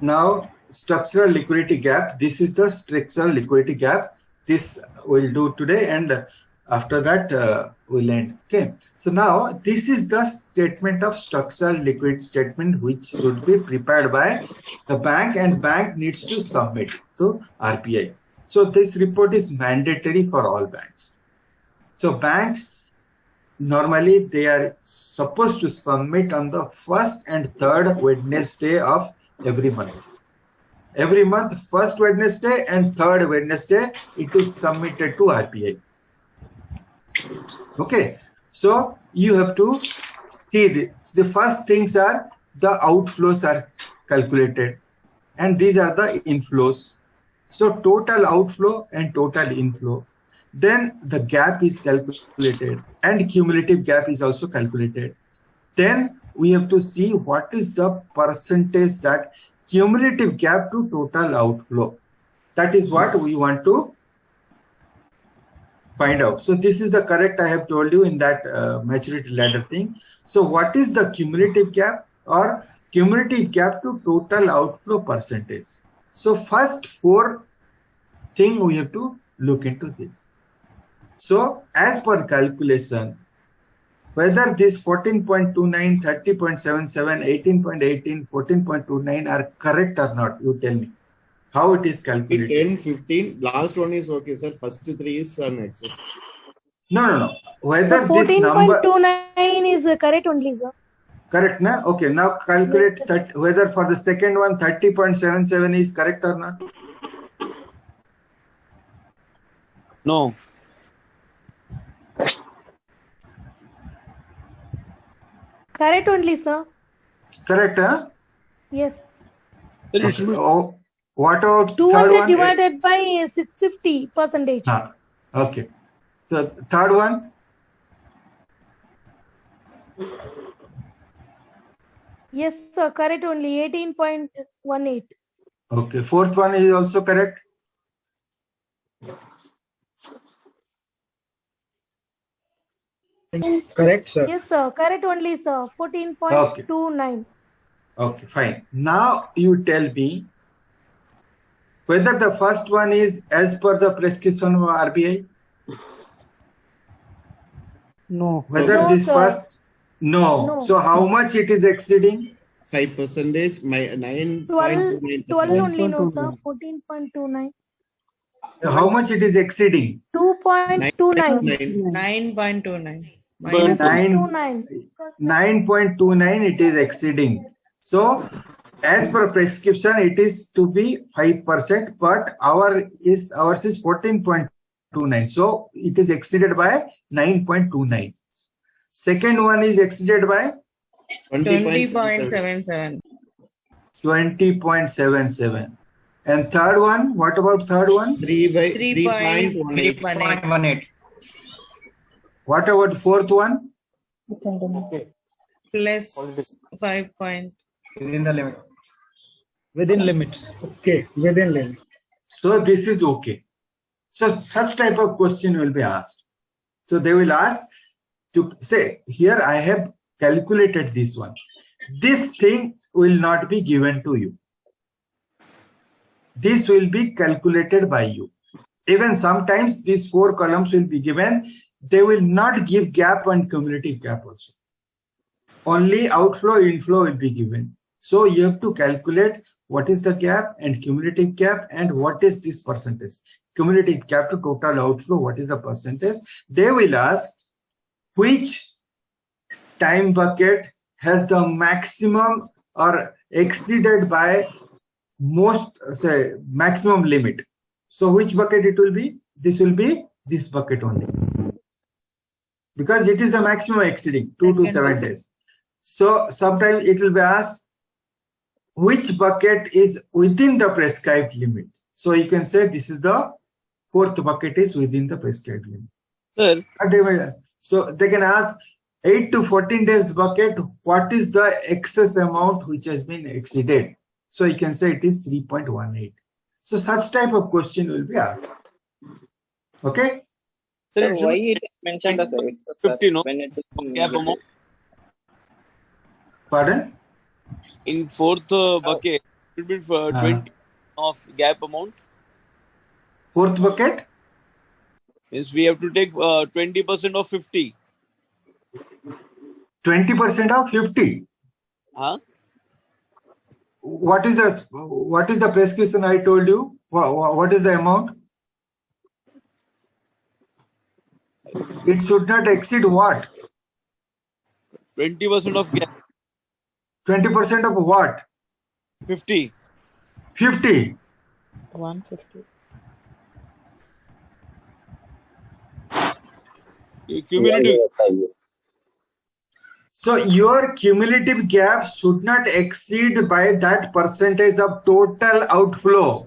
Now, structural liquidity gap. This is the structural liquidity gap. This we'll do today, and after that we'll end. Okay. So now this is the statement of structural liquidity statement which should be prepared by the bank, and bank needs to submit to RBI. So this report is mandatory for all banks. So banks normally they are supposed to submit on the first and third Wednesday of every month. Every month, first Wednesday and third Wednesday, it is submitted to RBI. Okay, so you have to see the first things are the outflows are calculated, and these are the inflows. So total outflow and total inflow. Then the gap is calculated, and cumulative gap is also calculated. Then we have to see what is the percentage that cumulative gap to total outflow. That is what we want to find out. So this is the correct I have told you in that maturity ladder thing. So what is the cumulative gap or cumulative gap to total outflow percentage? So first 4 thing we have to look into this. So as per calculation, whether this 14.29, 30.77, 18.18, 14.29 are correct or not, you tell me. How it is calculated? 10, 15, last one is okay, sir. First 3 is an excess. No. Whether So this number 14.29 is correct only, sir. Correct, na? Okay, now calculate whether for the second one 30.77 is correct or not. No. Correct only, sir. Correct, huh? Yes. Okay. Oh, what about 200 third one? divided by 650 percentage. Okay. So third one? Yes, sir. Correct only. 18.18. Okay. Fourth one is also correct? Correct, sir. Yes, sir. Correct only, sir. 14.29. Okay, fine. Now you tell me whether the first one is as per the prescription of RBI. No. Whether No, this sir. first, no. So how much it is exceeding? 5%, 12 9.29%. only, no, sir. 14.29. So how much it is exceeding? 2.29. 9.29. Minus 9.29 it is exceeding. So as per prescription it is to be 5%, but ours is 14.29. So it is exceeded by 9.29. Second one is exceeded by 20.77. 20.77. And third one, what about third one? 3.18. What about fourth one? Plus 5 point. Within the limit. Within limits. Okay. Within limit. So this is okay. So such type of question will be asked. So they will ask to say, here I have calculated this one. This thing will not be given to you. This will be calculated by you. Even sometimes these 4 columns will be given. They will not give gap and cumulative gap also. Only outflow, inflow will be given. So you have to calculate what is the gap and cumulative gap and what is this percentage. Cumulative gap to total outflow, what is the percentage? They will ask which time bucket has the maximum or exceeded by maximum limit. So which bucket it will be? This will be this bucket only. Because it is the maximum exceeding 2 to 7 days. So sometimes it will be asked which bucket is within the prescribed limit. So you can say this is the fourth bucket is within the prescribed limit. So they can ask 8 to 14 days bucket, what is the excess amount which has been exceeded? So you can say it is 3.18. So such type of question will be asked. Okay? So why it is mentioned as excess, 50, no? when it is Gap amount. Pardon? In fourth bucket, it should be 20 of gap amount. Fourth bucket? Means we have to take 20% of 50. 20% of 50? Huh? What is the prescription I told you? What is the amount? It should not exceed what? 20% of gap. 20% of what? 50. 50. 150. Cumulative. So your cumulative gap should not exceed by that percentage of total outflow.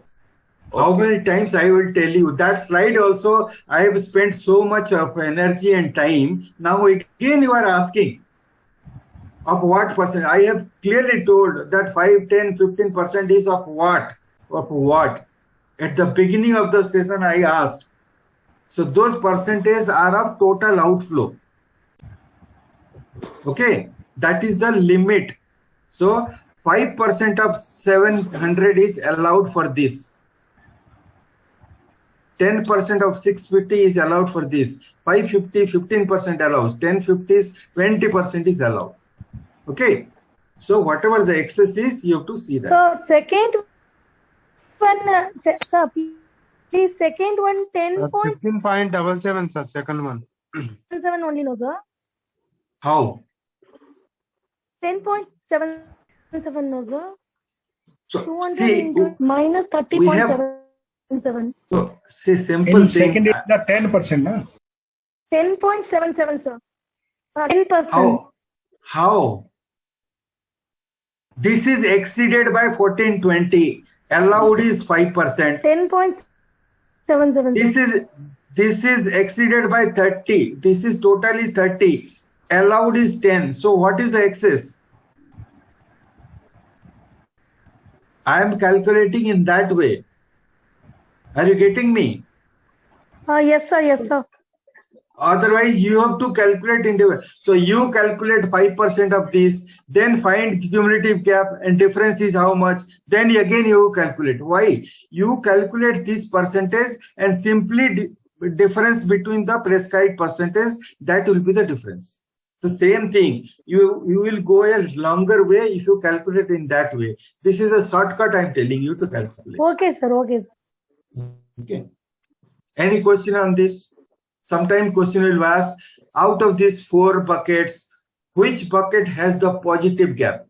Okay. How many times I will tell you that slide also I have spent so much of energy and time. Now again you are asking of what percent. I have clearly told that 5, 10, 15% is of what? Of what? At the beginning of the session I asked. So those percentages are of total outflow. Okay, that is the limit. So 5% of 700 is allowed for this. 10% of 650 is allowed for this. 550, 15% allows. 1050 is 20% is allowed. Okay. So whatever the excess is, you have to see that. So second one, sir, please, second one, 15.77, sir, second one. 7 only, no, sir. How? 10.77, no, sir. So 200 see, into minus 30.77. So see, simple in thing. Second is the 10%, no? 10.77, sir. 10%. How? This is exceeded by 1420. Allowed is 5%. 10.77. This is exceeded by 30. This is totally 30. Allowed is 10. So what is the excess? I am calculating in that way. Are you getting me? Yes, sir. Yes, sir. Otherwise, you have to calculate individual. So you calculate 5% of this, then find cumulative gap and difference is how much. Then again you calculate. Why? You calculate this percentage and simply difference between the prescribed percentage, that will be the difference. The same thing. You will go a longer way if you calculate in that way. This is a shortcut I'm telling you to calculate. Okay, sir. Okay, sir. Okay. Any question on this? Sometime question will ask, out of these 4 buckets, which bucket has the positive gap?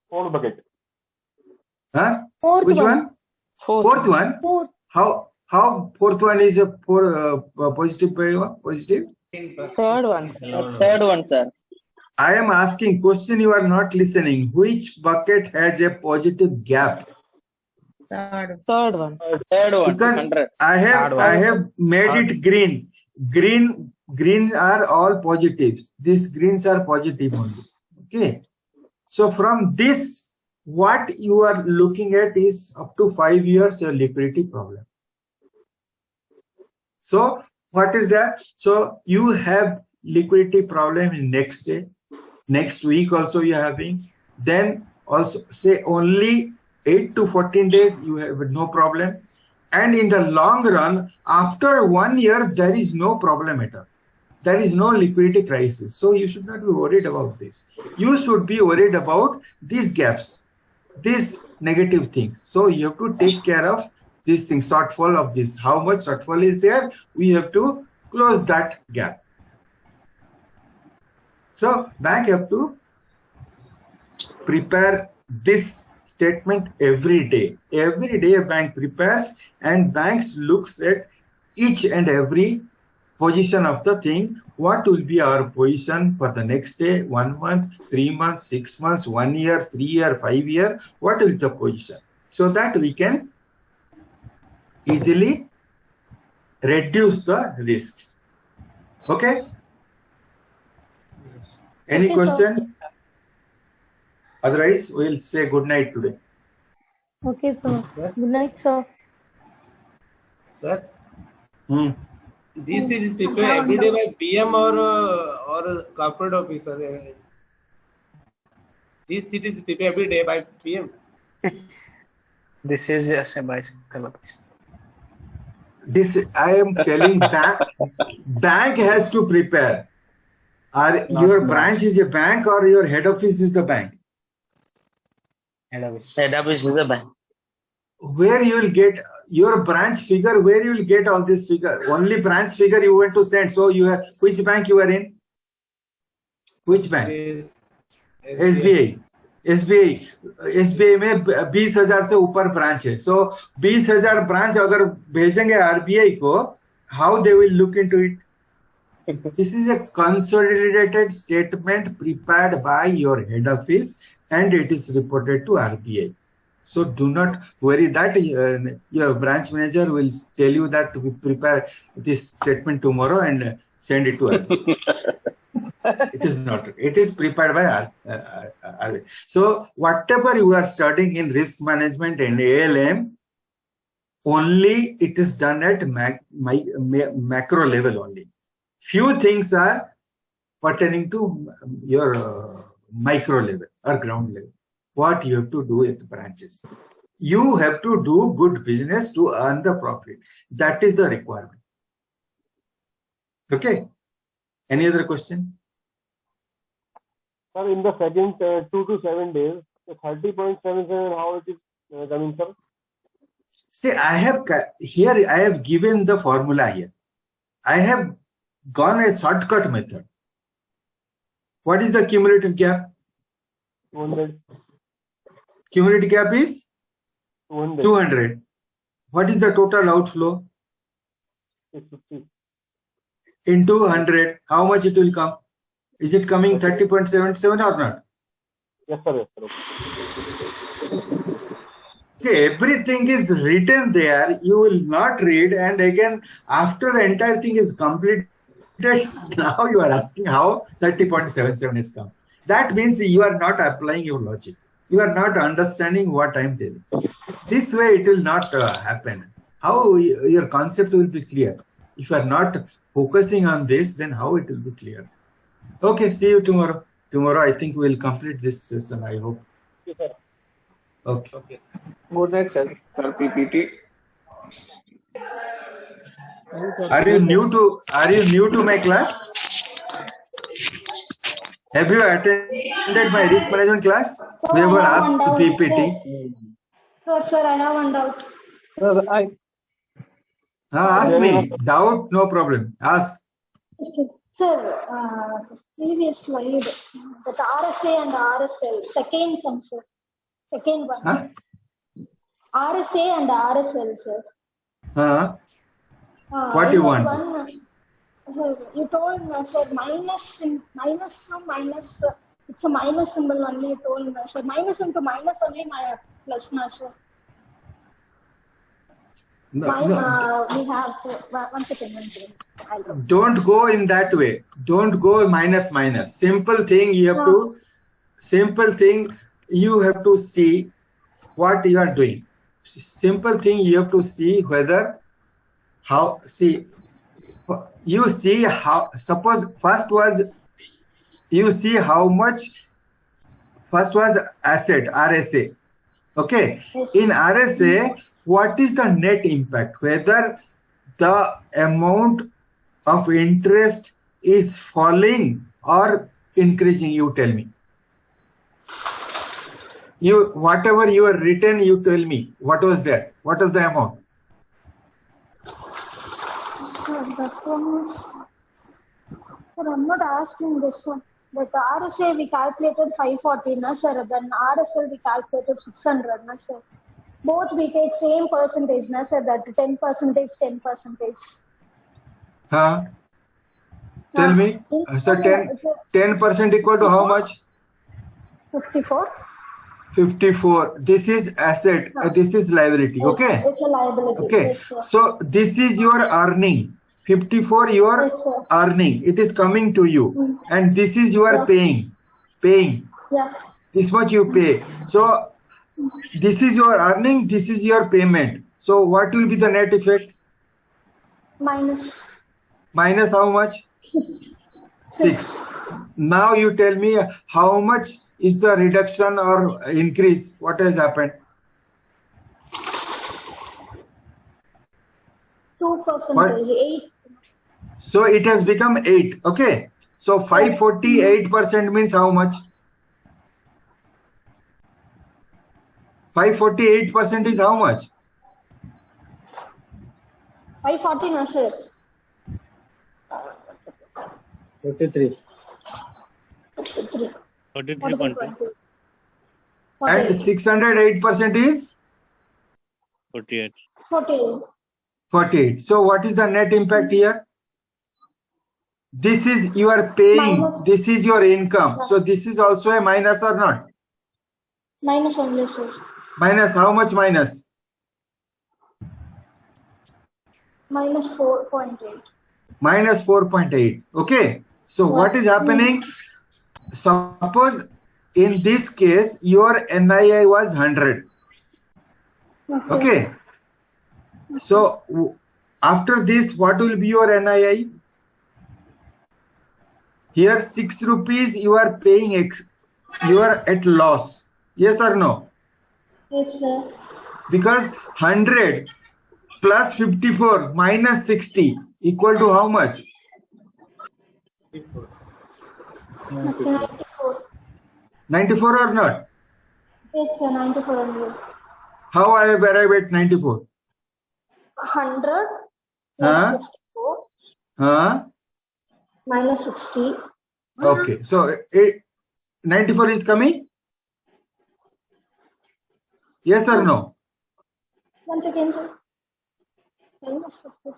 4 bucket. Huh? Fourth Which one. one? Fourth one? Fourth. How fourth one is a positive? Positive? Third one, sir. Third one, sir. I am asking question, you are not listening. Which bucket has a positive gap? Third one. Third one. Because 100. I have made it green. Green are all positives. These greens are positive only. Okay. So from this, what you are looking at is up to 5 years a liquidity problem. So what is that? So you have liquidity problem in next day, next week also you are having. Then also say only 8 to 14 days you have no problem. And in the long run, after 1 year, there is no problem at all. There is no liquidity crisis. So you should not be worried about this. You should be worried about these gaps, these negative things. So you have to take care of these things, shortfall of this. How much shortfall is there? We have to close that gap. So bank have to prepare this statement every day. Every day a bank prepares, and banks looks at each and every position of the thing. What will be our position for the next day, 1 month, 3 months, 6 months, 1 year, 3 year, 5 year? What is the position? So that we can easily reduce the risk. Okay? Any question? Otherwise, we'll say good night today. Okay, sir. Good night, sir. Sir, this is prepared every day by PM or corporate officer. This sheet is prepared every day by PM. This is just a bicycle office. This I am telling bank has to prepare. Your branch is a bank or your head office is the bank? Head office. Head office is the bank. Where you will get your branch figure, where you will get all this figure? Only branch figure you want to send. So you have, which bank you are in? Which bank? SBI. SBI में 20,000 से ऊपर branch है. So 20,000 branch अगर भेजेंगे RBI को, how they will look into it? This is a consolidated statement prepared by your head office and it is reported to RBI. So do not worry that your branch manager will tell you that we prepare this statement tomorrow and send it to RBI. It is not. It is prepared by RBI. So whatever you are studying in risk management and ALM, only it is done at macro level only. Few things are pertaining to your micro level or ground level. What you have to do at the branches. You have to do good business to earn the profit. That is the requirement. Okay. Any other question? Sir, in the second 2 to 7 days, 30.77, how it is coming, sir? See, I have given the formula here. I have gone a shortcut method. What is the cumulative gap? 200. Cumulative gap is 200. 200. What is the total outflow? 650. Into 100, how much it will come? Is it coming 30.77 or not? Yes, sir. Yes, sir. See, everything is written there. You will not read, and again, after the entire thing is completed, now you are asking how 30.77 is come. That means you are not applying your logic. You are not understanding what I am telling. This way, it will not happen. How your concept will be clear? If you are not focusing on this, then how it will be clear? Okay, see you tomorrow. Tomorrow, I think we will complete this session, I hope. Yes, sir. Okay. Good night, sir. Sir, PPT. Are you new to my class? Have you attended my risk management class? Whoever asked PPT. Sir, I have one doubt. Ask me. Doubt, no problem. Ask. Sir, previous slide, that RSA and RSL, second sum, sir. Second one. Huh? RSA and RSL, sir. What do you want? You told me, sir, minus, it's a minus symbol only, you told me, sir. Minus into minus only, my plus, sir. No. We have, one second. Don't go in that way. Don't go minus. Simple thing you have to see what you are doing. Simple thing you have to see whether you see how, suppose first was you see how much first was asset RSA. Okay. In RSA, what is the net impact? Whether the amount of interest is falling or increasing, you tell me. Whatever you have written, you tell me. What was that? What is the amount? Sir, that one, sir, I'm not asking this one. But RSA we calculated 540, na sir. Then RSL we calculated 600, na sir. Both we take same percentage, na sir. That 10%, 10%. Tell me. So 10% equal to how much? 54. 54. This is asset. This is liability. Okay. It's a liability. Okay. Yes, so this is your earning. 54 your earning. It is coming to you, and this is your paying. Yeah. This much you pay. So this is your earning. This is your payment. So what will be the net effect? Minus. Minus how much? 6. Now you tell me how much is the reduction or increase? What has happened? 2%. 8. So it has become 8. Okay. So 548% means how much? 548% is how much? 540, na sir. 53. 43.2. And 608% is? 48. 48. So what is the net impact here? This is you are paying. Minus. This is your income. So this is also a minus or not? Minus only, sir. Minus how much minus? Minus 4.8. Minus 4.8. Okay. So what is happening? Suppose in this case your NII was 100. Okay. So after this, what will be your NII? Here 6 rupees you are paying you are at loss. Yes or no? Yes, sir. Because 100 plus 54 minus 60 equal to how much? 94. 94 or not? Yes, sir, 94 only. How I have arrived at 94? 100 plus 54 minus 60. Okay, so 94 is coming? Yes or no? Once again, sir. Minus 50.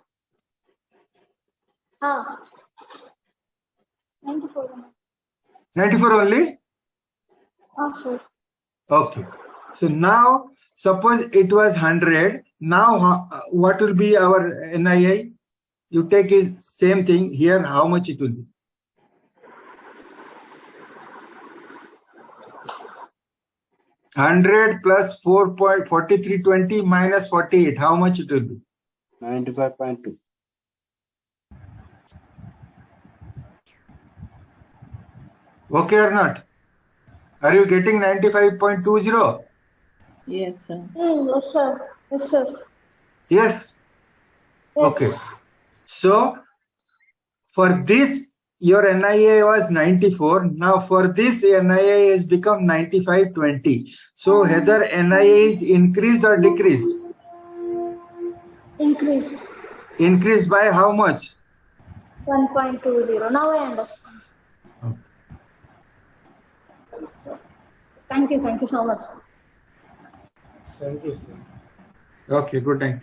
94. 94 only? Sir. Okay. So now, suppose it was 100. Now, what will be our NII? You take is same thing here. How much it will be? $100 plus 4.4320 minus 48. How much it will be? 95.2. Okay or not? Are you getting 95.20? Yes, sir. Yes, sir. Yes, sir. Yes. Yes. Okay. So for this, your NIA was 94. Now for this, NIA has become 95.20. So whether NIA is increased or decreased? Increased. Increased by how much? 1.20. Now I understand. Okay. Thank you so much. Thank you, sir. Okay, good night.